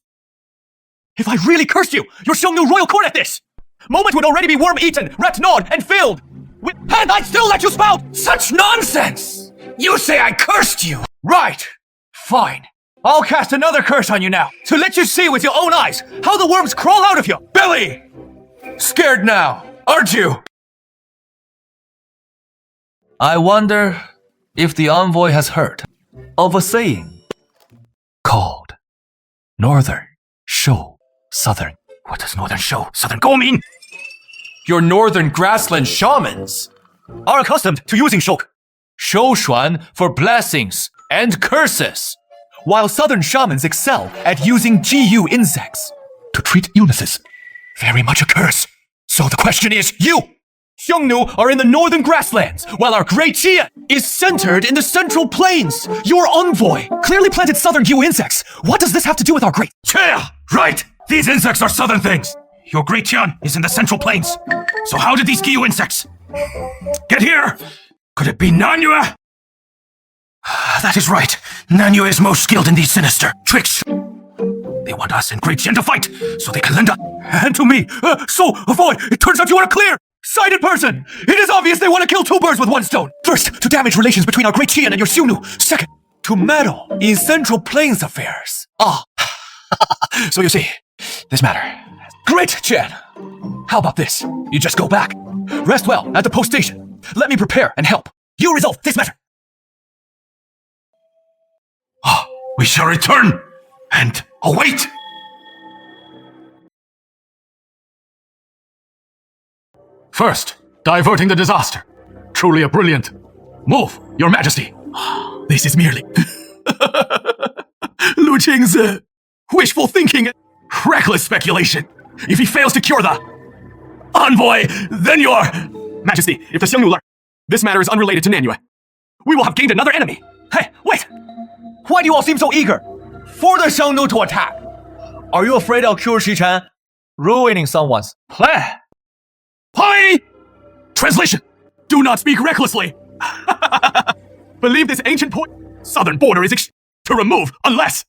If I really cursed you, your Xiongnu royal court at this moment would already be worm-eaten, rat-gnawed, and filled with... And I'd still let you spout such nonsense! You say I cursed you! Right! Fine. I'll cast another curse on you now, to let you see with your own eyes how the worms crawl out of your belly! Scared now, aren't you? I wonder if the envoy has heard of a saying called Northern Show Southern. What does Northern Show Southern Go mean? Your northern grassland shamans are accustomed to using shok. Shouxuan for blessings and curses, while southern shamans excel at using GU insects to treat illnesses. Very much a curse. So the question is, you! Xiongnu are in the northern grasslands, while our great Jie is centered in the central plains. Your envoy clearly planted southern GU insects. What does this have to do with our great... Jie! Right! These insects are southern things. Your great Tian is in the central plains. So how did these GU insects get here? Could it be Nanyue? That is right. Nanyue is most skilled in these sinister tricks. They want us and Great Tian to fight, so they can lend a hand to me. So, boy, it turns out you are a clear-sighted person. It is obvious they want to kill two birds with one stone. First, to damage relations between our great Tian and your Xiongnu. Second, to meddle in Central Plains affairs. So you see, this matter. Great, Chen. How about this? You just go back. Rest well at the post station. Let me prepare and help. You resolve this matter. We shall return and await. First, diverting the disaster. Truly a brilliant move, Your Majesty. This is merely Lu Qing's wishful thinking, reckless speculation. If he fails to cure the envoy, then Your Majesty, if the Xiongnu learn, this matter is unrelated to Nanyue. We will have gained another enemy. Hey, wait! Why do you all seem so eager for the Xiongnu to attack? Are you afraid I'll cure Shichen, ruining someone's plan? Hi! Translation: do not speak recklessly. Believe this ancient point. Southern border is to remove unless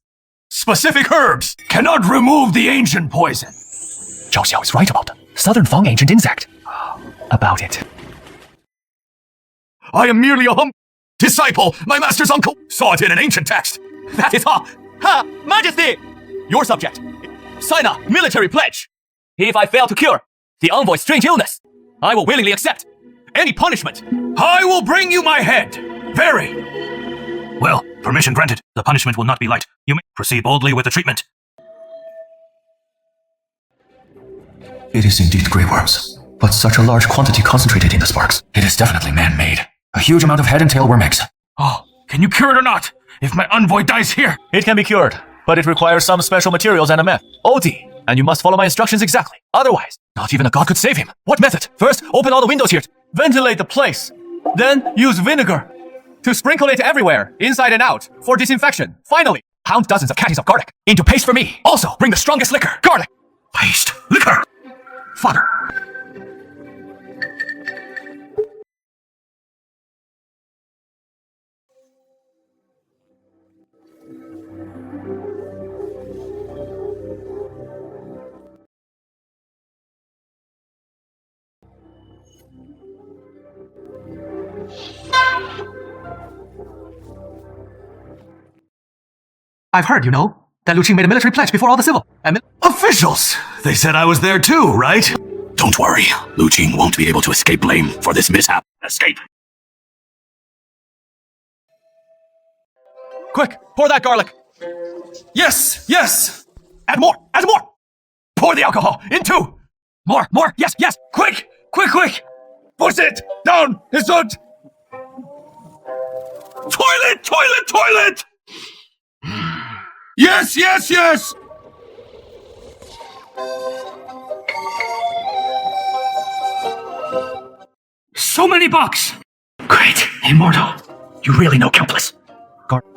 specific herbs cannot remove the ancient poison. Zhao Xiao is right about the Southern Fang ancient insect. About it. I am merely a humble disciple. My master's uncle saw it in an ancient text. That is all. Majesty! Your subject. Sign a military pledge. If I fail to cure the envoy's strange illness, I will willingly accept any punishment. I will bring you my head. Very. Well, permission granted. The punishment will not be light. You may proceed boldly with the treatment. It is indeed grey worms, but such a large quantity concentrated in the sparks. It is definitely man-made. A huge amount of head and tail worm eggs. Can you cure it or not? If my envoy dies here. It can be cured, but it requires some special materials and a method. OD, and you must follow my instructions exactly. Otherwise, not even a god could save him. What method? First, open all the windows here. Ventilate the place. Then, use vinegar to sprinkle it everywhere, inside and out, for disinfection. Finally, pound dozens of catties of garlic into paste for me. Also, bring the strongest liquor, garlic. Paste, liquor. Father. I've heard, that Lu Qing made a military pledge before all the civil and officials. They said I was there too, right? Don't worry, Lu Qing won't be able to escape blame for this mishap. Escape. Quick, pour that garlic. Yes, yes. Add more, add more. Pour the alcohol in too. More, yes, quick. Push it down his throat. Toilet. Yes. So many bucks. Great, immortal. You really know countless.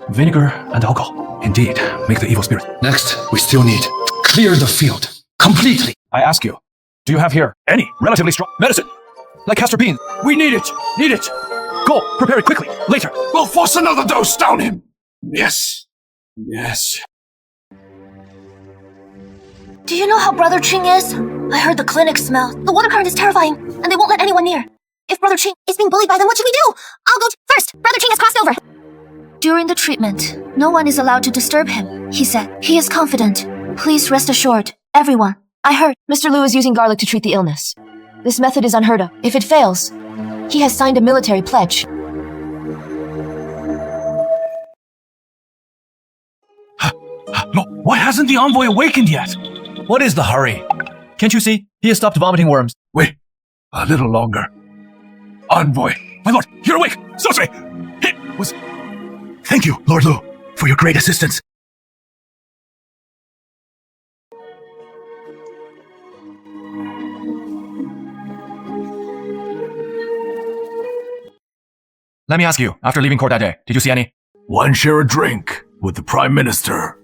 Vinegar and alcohol. Indeed, make the evil spirit. Next, we still need to clear the field completely. I ask you, do you have here any relatively strong medicine? Like castor beans? We need it. Go, prepare it quickly. Later. We'll force another dose down him. Yes. Do you know how Brother Qing is? I heard the clinic smell. The water current is terrifying, and they won't let anyone near. If Brother Qing is being bullied by them, what should we do? I'll go first. Brother Qing has crossed over. During the treatment, no one is allowed to disturb him, he said. He is confident. Please rest assured, everyone. I heard Mr. Liu is using garlic to treat the illness. This method is unheard of. If it fails, he has signed a military pledge. Why hasn't the envoy awakened yet? What is the hurry? Can't you see? He has stopped vomiting worms. Wait, a little longer. Envoy. My lord, you're awake! Sorcery! It was... Thank you, Lord Lu, for your great assistance. Let me ask you, after leaving court that day, did you see any? One share a drink with the Prime Minister.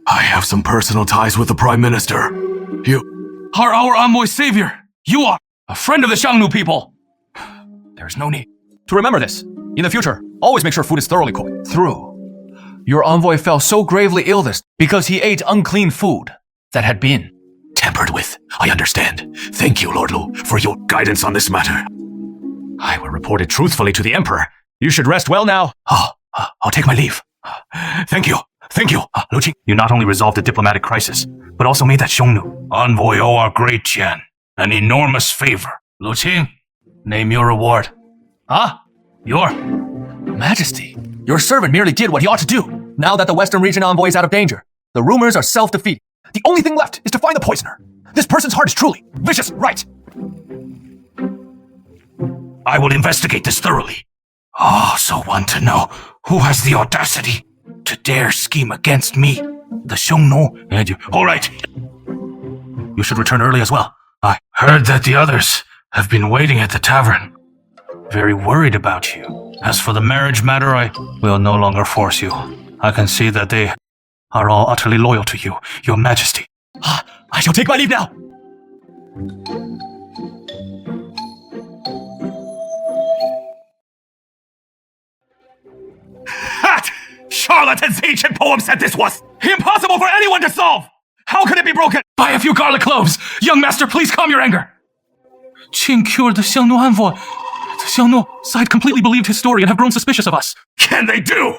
I have some personal ties with the Prime Minister. You are our envoy's savior. You are a friend of the Xiangnu people. There's no need to remember this. In the future, always make sure food is thoroughly cooked. Through. Your envoy fell so gravely ill this because he ate unclean food that had been tampered with. I understand. Thank you, Lord Lu, for your guidance on this matter. I will report it truthfully to the Emperor. You should rest well now. I'll take my leave. Thank you. Thank you, Lu Qing. You not only resolved the diplomatic crisis, but also made that Xiongnu envoy owe our great Qian an enormous favor. Lu Qing, name your reward. Your Majesty, your servant merely did what he ought to do. Now that the Western region envoy is out of danger, the rumors are self-defeating. The only thing left is to find the poisoner. This person's heart is truly vicious, right? I will investigate this thoroughly. So want to know who has the audacity to dare scheme against me, the Xiongnu and you. All right. You should return early as well. I heard that the others have been waiting at the tavern, very worried about you. As for the marriage matter, I will no longer force you. I can see that they are all utterly loyal to you, Your Majesty. I shall take my leave now. That charlatan's ancient poem said this was impossible for anyone to solve! How could it be broken? By a few garlic cloves! Young master, please calm your anger! Qing cured the Xiongnu envoy. The Xiongnu side completely believed his story and have grown suspicious of us. Can they do?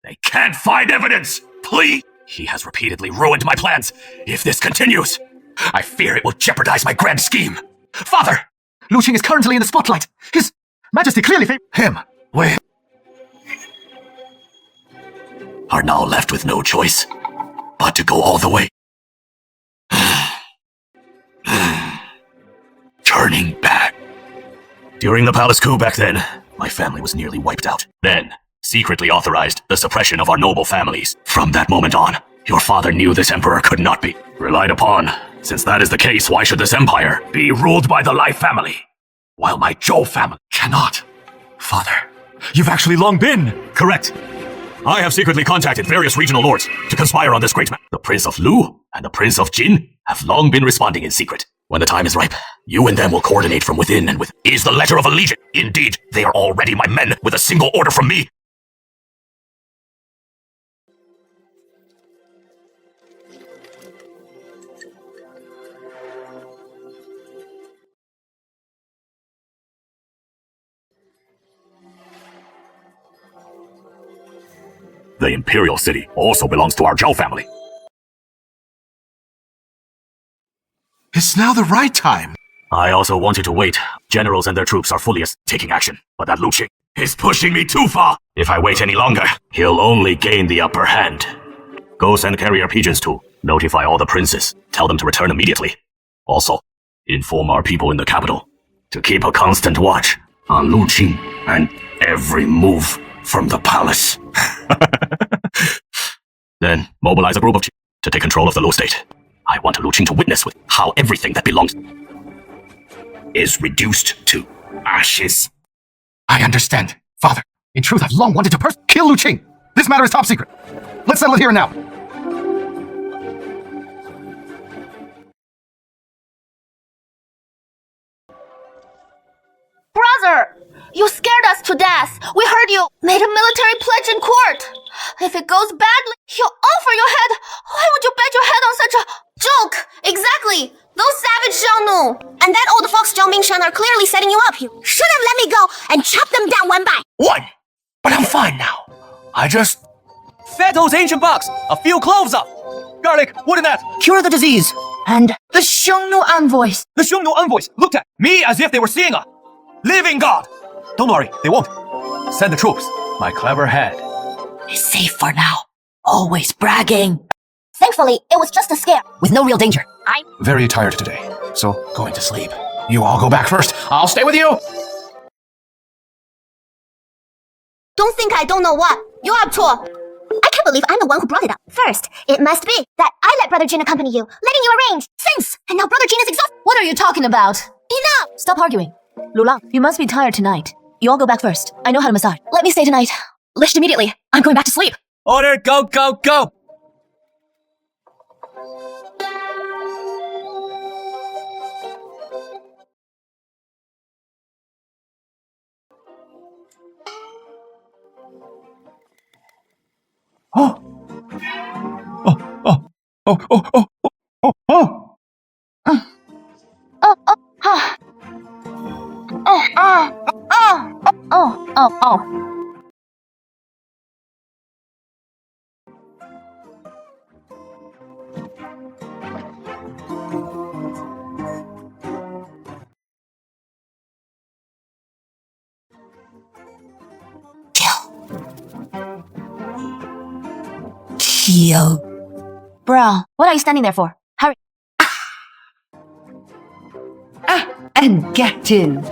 They can't find evidence! Please! He has repeatedly ruined my plans. If this continues, I fear it will jeopardize my grand scheme. Father! Lu Qing is currently in the spotlight. His Majesty clearly favors him. We are now left with no choice but to go all the way. Turning back. During the palace coup back then, my family was nearly wiped out. Then, secretly authorized the suppression of our noble families. From that moment on, your father knew this emperor could not be relied upon. Since that is the case, why should this empire be ruled by the Lai family, while my Zhou family cannot? Father, you've actually long been... Correct. I have secretly contacted various regional lords to conspire on this great man. The Prince of Lu and the Prince of Jin have long been responding in secret. When the time is ripe, you and them will coordinate from within and with is the letter of allegiance. Indeed, they are already my men with a single order from me. The Imperial City also belongs to our Zhao family. It's now the right time. I also wanted to wait. Generals and their troops are fully taking action, but that Lu Qing is pushing me too far. If I wait any longer, he'll only gain the upper hand. Go send carrier pigeons to notify all the princes. Tell them to return immediately. Also, inform our people in the capital to keep a constant watch on Lu Qing and every move from the palace. Then mobilize a group of to take control of the Lu state. I want Lu Qing to witness with how everything that belongs is reduced to ashes. I understand, Father. In truth, I've long wanted to kill Lu Qing. This matter is top secret. Let's settle it here and now. Brother, you scared us to death. We heard you made a military pledge in court. If it goes badly, you'll offer your head. Why would you bet your head on such a joke? Exactly. Those savage Xiongnu and that old fox Zhao Mingshan are clearly setting you up. You should have let me go and chop them down one by one. But I'm fine now. I just fed those ancient bugs a few cloves up. Garlic, wouldn't that cure the disease? And the Xiongnu envoys. The Xiongnu envoys looked at me as if they were seeing a living god. Don't worry, they won't. Send the troops. My clever head is safe for now. Always bragging. Thankfully, it was just a scare. With no real danger. I'm Very tired today, so Going to sleep. You all go back first. I'll stay with you. Don't think I don't know what. You up to? I can't believe I'm the one who brought it up. First, it must be that I let Brother Jin accompany you, letting you arrange. Since, and now Brother Jin is exhausted. What are you talking about? Enough! Stop arguing. Lulang, you must be tired tonight. You all go back first. I know how to massage. Let me stay tonight. Lift immediately. I'm going back to sleep. Order, go, go, go! oh, oh, oh, oh, oh, oh, oh, oh. Oh. Bro, what are you standing there for? Hurry. And get in.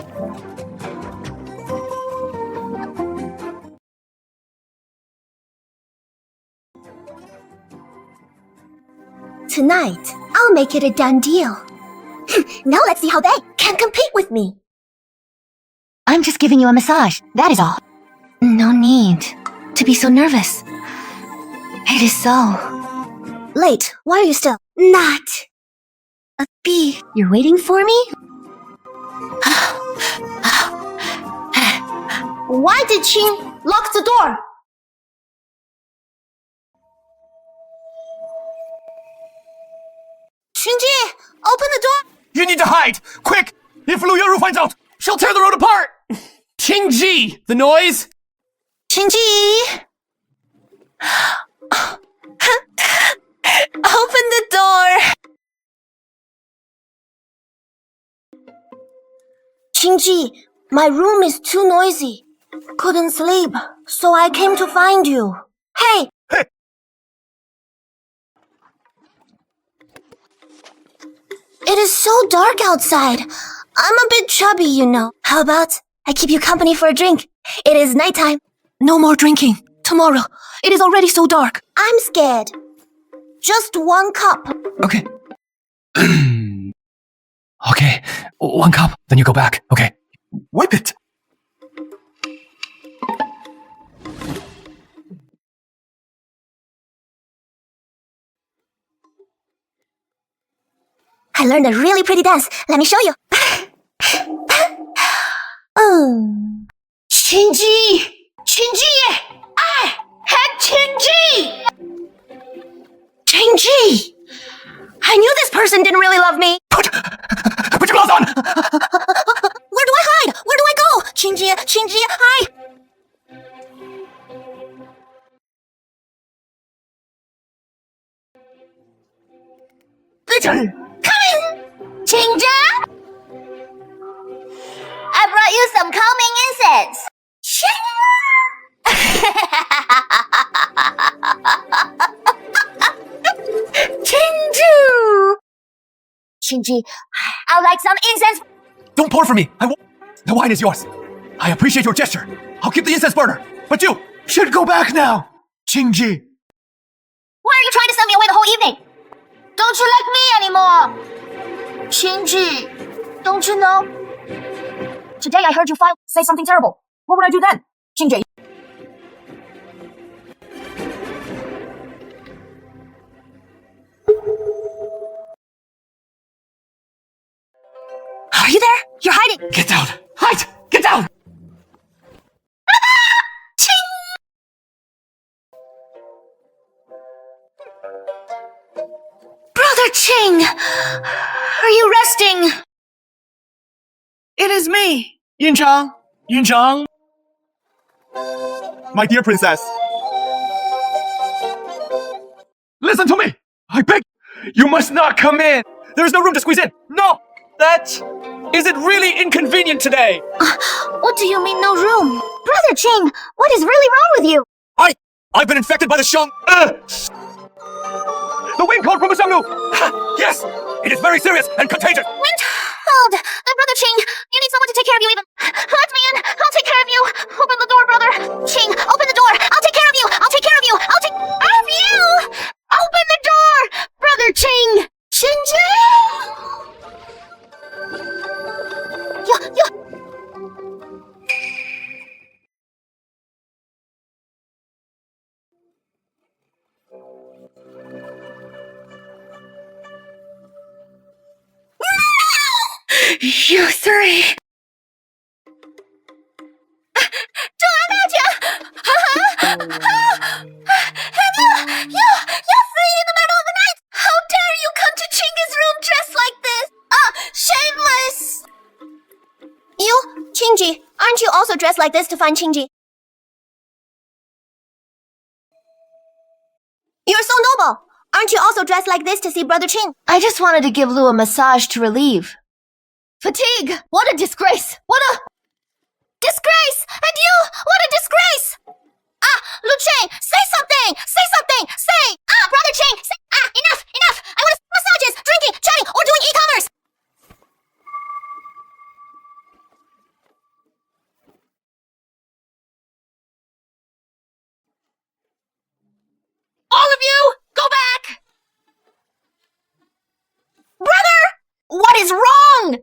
Tonight, I'll make it a done deal. Now let's see how they can compete with me. I'm just giving you a massage. That is all. No need to be so nervous. It is so. Late, why are you still not a bee? You're waiting for me? Why did Qing lock the door? Qingji, open the door! You need to hide! Quick! If Lu Yoru finds out, she'll tear the road apart! Qingji! The noise? Qingji! Open the door! Qingji, my room is too noisy. Couldn't sleep, so I came to find you. Hey! Hey! It is so dark outside. I'm a bit chubby, you know. How about I keep you company for a drink? It is nighttime. No more drinking. Tomorrow. It is already so dark. I'm scared. Just one cup. Okay. Okay, 1 cup, then you go back. Okay. Whip it! I learned a really pretty dance. Let me show you. Qingji! Qingji! I had Qingji! Qingji! I knew this person didn't really love me. Put your clothes on! Where do I hide? Where do I go? Qingji, Qingji, hi! Come in! Qingja! I brought you some calming incense. Qingju! Qingji, I'd like some incense. Don't pour for me! I won't. The wine is yours. I appreciate your gesture. I'll keep the incense burner. But you should go back now, Qingji. Why are you trying to send me away the whole evening? Don't you like me anymore? Qingji, don't you know? Today I heard you say something terrible. What would I do then? Qingji. Are you there? You're hiding. Get down! Hide! Get down! Brother Qing! Are you resting? It is me. Yunchang! Yunchang! My dear princess. Listen to me! I beg you must not come in! There is no room to squeeze in! No! Is it really inconvenient today? What do you mean no room? Brother Qing, what is really wrong with you? I've been infected by the Shang. The wind code from the Xiangnu! Yes! It is very serious and contagious! Wind, hold! Brother Ching, you need someone to take care of you even. Let me in, I'll take care of you. Open the door, brother. Ching, open the door. I'll take care of you. I'll take care of you. I'll take care of you! Open the door! Brother Ching! Shinji! Yeah. You three! You're free in the middle of the night! How dare you come to Chingy's room dressed like this? Shameless! You, Chingy, aren't you also dressed like this to find Chingy? You're so noble! Aren't you also dressed like this to see Brother Ching? I just wanted to give Lu a massage to relieve. Fatigue! What a disgrace! What a disgrace! And you! What a disgrace! Lu Ching, say something! Say something! Say! Brother Ching, say! Enough! Enough! I want massages, drinking, chatting, or doing e-commerce! All of you, go back! Brother! What is wrong?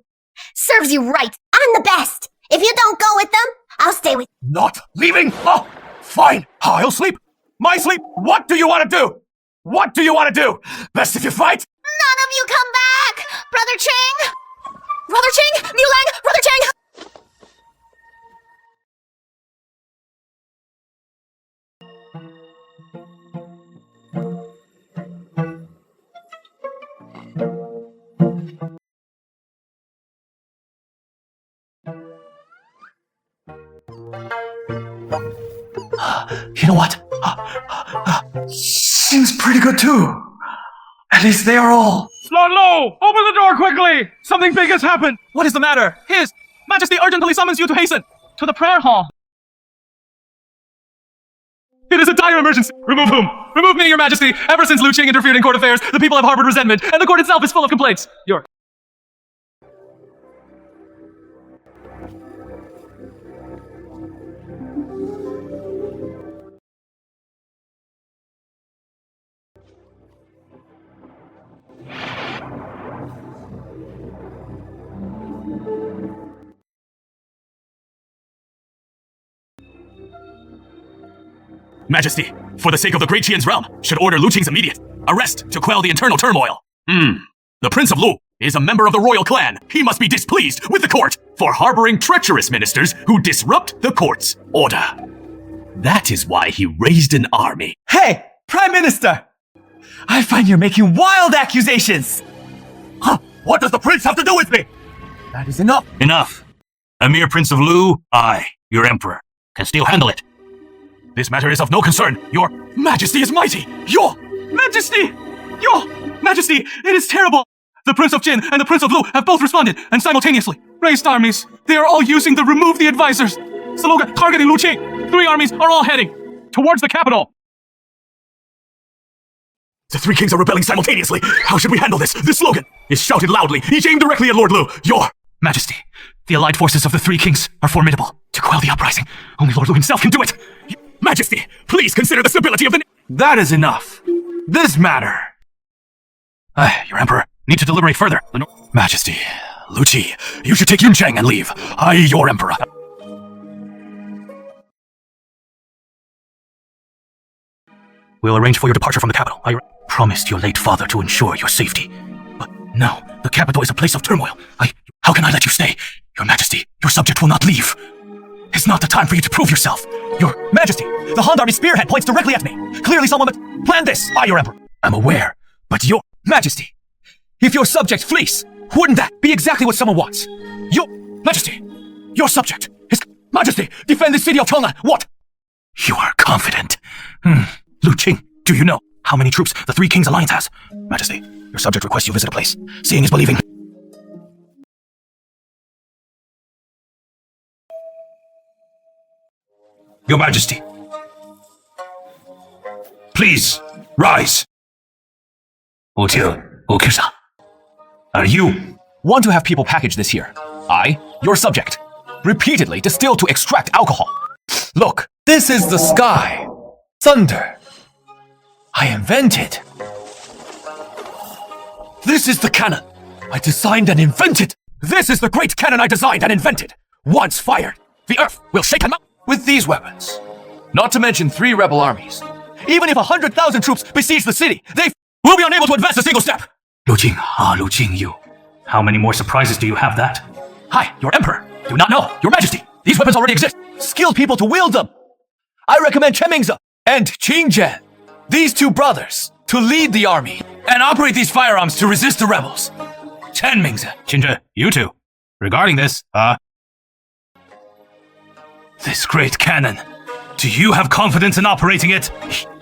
Serves you right. I'm the best. If you don't go with them, I'll stay with you. Not leaving? Oh, fine. I'll sleep. My sleep. What do you want to do? What do you want to do? Best if you fight? None of you come back! Brother Ching! Brother Ching! Liu Lang! Brother Ching! You know what? Seems pretty good too. At least they are all. Lord Lu, open the door quickly! Something big has happened! What is the matter? His Majesty urgently summons you to hasten to the prayer hall. It is a dire emergency. Remove whom? Remove me, Your Majesty. Ever since Lu Qing interfered in court affairs, the people have harbored resentment, and the court itself is full of complaints. Your Majesty, for the sake of the great Qian's realm, should order Lu Qing's immediate arrest to quell the internal turmoil. The Prince of Lu is a member of the royal clan. He must be displeased with the court for harboring treacherous ministers who disrupt the court's order. That is why he raised an army. Hey, Prime Minister! I find you're making wild accusations! Huh? What does the prince have to do with me? That is enough. Enough. A mere Prince of Lu, I, your Emperor, can still handle it. This matter is of no concern. Your Majesty is mighty. Your Majesty! Your Majesty, it is terrible. The Prince of Jin and the Prince of Lu have both responded and simultaneously raised armies. They are all using the remove the advisors slogan targeting Lu Qing. 3 armies are all heading towards the capital. The 3 kings are rebelling simultaneously. How should we handle this? This slogan is shouted loudly, each aimed directly at Lord Lu. Your Majesty, the allied forces of the 3 kings are formidable. To quell the uprising, only Lord Lu himself can do it. Majesty, please consider the stability of the... That is enough. This matter. Your Emperor, need to deliberate further. Majesty, Lu Qi, you should take Yun Cheng and leave. I, your Emperor. We'll arrange for your departure from the capital. I promised your late father to ensure your safety. But now, the capital is a place of turmoil. How can I let you stay? Your Majesty, your subject will not leave. It's not the time for you to prove yourself. Your Majesty, the Han Army spearhead points directly at me. Clearly someone planned this. I, your Emperor. I'm aware, but your Majesty, if your subject flees, wouldn't that be exactly what someone wants? Your Majesty, your subject is... Majesty, defend the city of Chang'an. What? You are confident. Lu Qing, do you know how many troops the 3 Kings Alliance has? Majesty, your subject requests you visit a place. Seeing is believing. Your Majesty, please, rise. Are you want to have people package this here? I, your subject, repeatedly distilled to extract alcohol. Look, this is the sky. Thunder. I invented. This is the cannon. I designed and invented. This is the great cannon I designed and invented. Once fired, the earth will shake and melt with these weapons. Not to mention 3 rebel armies. Even if 100,000 troops besiege the city, they will be unable to advance a single step. Lu Jing, you. How many more surprises do you have that? Hi, your emperor. Do not know, your majesty. These weapons already exist. Skilled people to wield them. I recommend Chen Mingze and Qing Zhen, these 2 brothers, to lead the army and operate these firearms to resist the rebels. Chen Mingze. Qingzhe, you two. Regarding this, this great cannon. Do you have confidence in operating it?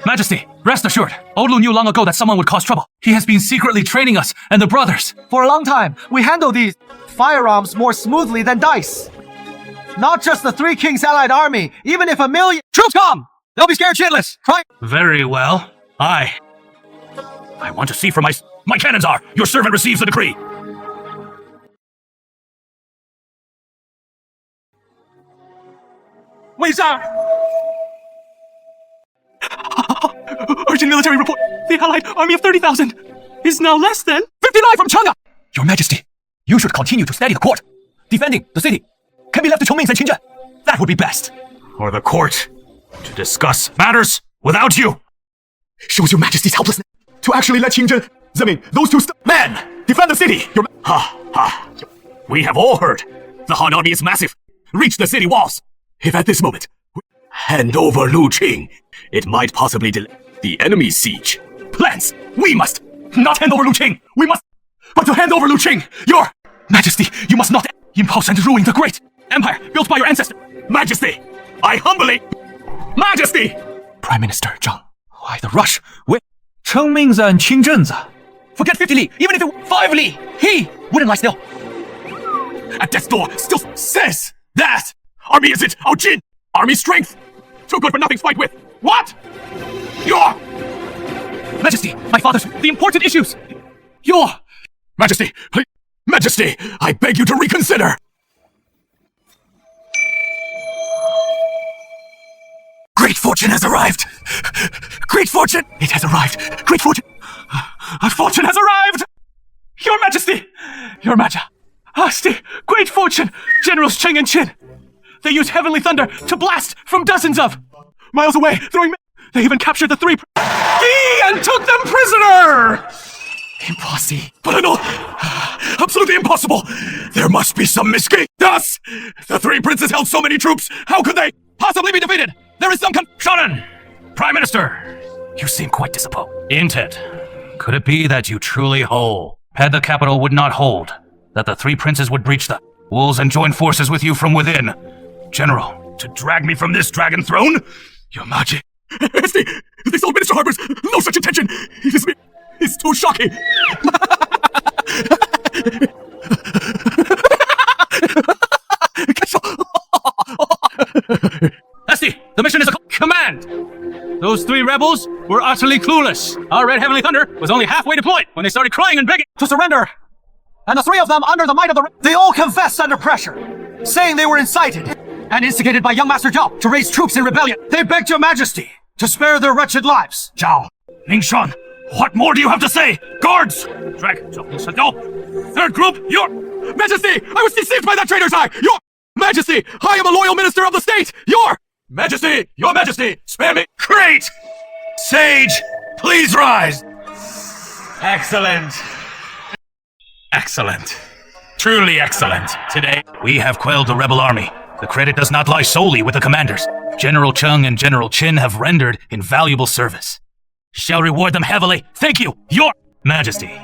Majesty, rest assured. Old Lu knew long ago that someone would cause trouble. He has been secretly training us and the brothers. For a long time, we handle these firearms more smoothly than dice. Not just the 3 kings allied army, even if 1,000,000 troops come, they'll be scared shitless, right? Very well. I want to see for my cannons are. Your servant receives the decree. Urgent military report. The allied army of 30,000 is now less than 59 from Chang'e. Your majesty, you should continue to steady the court. Defending the city can be left to Chen Mingze and Qing Zhen. That would be best. Or the court to discuss matters without you. Shows your majesty's helplessness to actually let Qing Zhen, those 2 men, defend the city. We have all heard. The Han army is massive. Reach the city walls. If at this moment we hand over Lu Qing, it might possibly delay the enemy's siege. Plans. We must not hand over Lu Qing. We must. But to hand over Lu Qing, your majesty, you must not impose and ruin the great empire built by your ancestor. Majesty, I humbly. Majesty. Prime Minister Zhang, why the rush? With Chen Mingze and Qing Zhenze. Forget 50 li, even if it were 5 li, he wouldn't lie still. At death's door, still says that. Army is it? Our Jin. Army strength. Too good for nothing to fight with. What? Your Majesty, my father's the important issues. Your Majesty, please. Majesty, I beg you to reconsider. Great fortune has arrived. Great fortune. It has arrived. Great fortune. Fortune has arrived. Your Majesty. Your Majesty. Great fortune. Generals Cheng and Qin. They used heavenly thunder to blast from dozens of miles away, throwing. They even captured the 3 and took them prisoner. Impossible. No, absolutely impossible. There must be some mistake. Thus, the 3 princes held so many troops. How could they possibly be defeated? There is some Shonen, Prime Minister, you seem quite disappointed. Intet, could it be that you truly hold that the capital would not hold, that the 3 princes would breach the walls and join forces with you from within? General, to drag me from this dragon throne? Your Majesty, this old minister harbors no such intention. It's too shocking. Esty, the mission is a command. Those 3 rebels were utterly clueless. Our Red Heavenly Thunder was only halfway deployed when they started crying and begging to surrender. And the 3 of them, under the might of they all confessed under pressure, saying they were incited and instigated by young Master Zhao to raise troops in rebellion. They begged your Majesty to spare their wretched lives. Zhao, Lingshan, what more do you have to say? Guards! Drag Zhao. 3rd group, your Majesty! I was deceived by that traitor's eye! Your Majesty! I am a loyal minister of the state! Your Majesty! Your Majesty! Spare me! Great! Sage, please rise! Excellent! Excellent. Truly excellent. Today, we have quelled the rebel army. The credit does not lie solely with the commanders. General Cheng and General Qin have rendered invaluable service. Shall reward them heavily. Thank you, Your Majesty.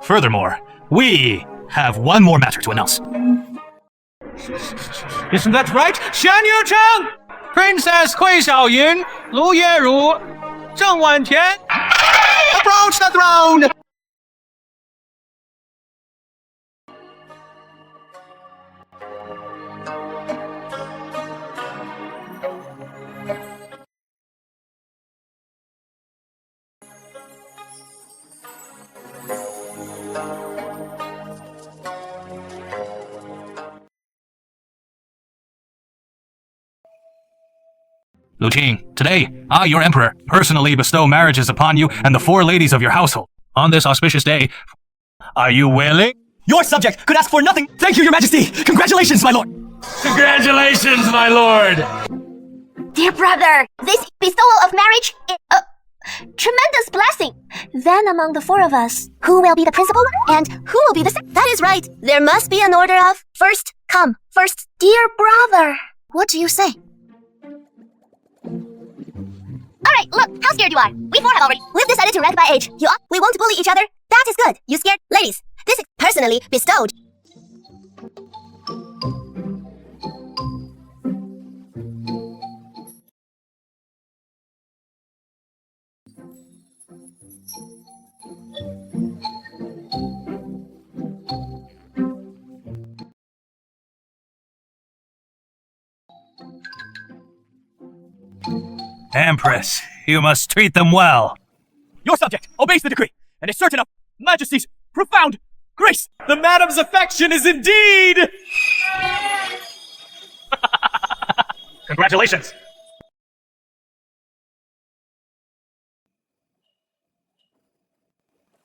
Furthermore, we have one more matter to announce. Isn't that right? Shan Yucheng! Princess Hui Xiaoyun, Lu Yeru, Zheng Wantian, approach the throne! Lu Qing, today, I, your emperor, personally bestow marriages upon you and the 4 ladies of your household. On this auspicious day, are you willing? Your subject could ask for nothing. Thank you, your majesty. Congratulations, my lord. Congratulations, my lord! Dear brother, this bestowal of marriage is a tremendous blessing. Then among the 4 of us, who will be the principal and who will be the second? That is right. There must be an order of first come, first. Dear brother, what do you say? Alright, look, how scared you are. We 4 have already. We've decided to rank by age. We won't bully each other. That is good. You scared? Ladies, this is personally bestowed. Empress, you must treat them well. Your subject obeys the decree and is certain of Majesty's profound grace. The madam's affection is indeed... Congratulations!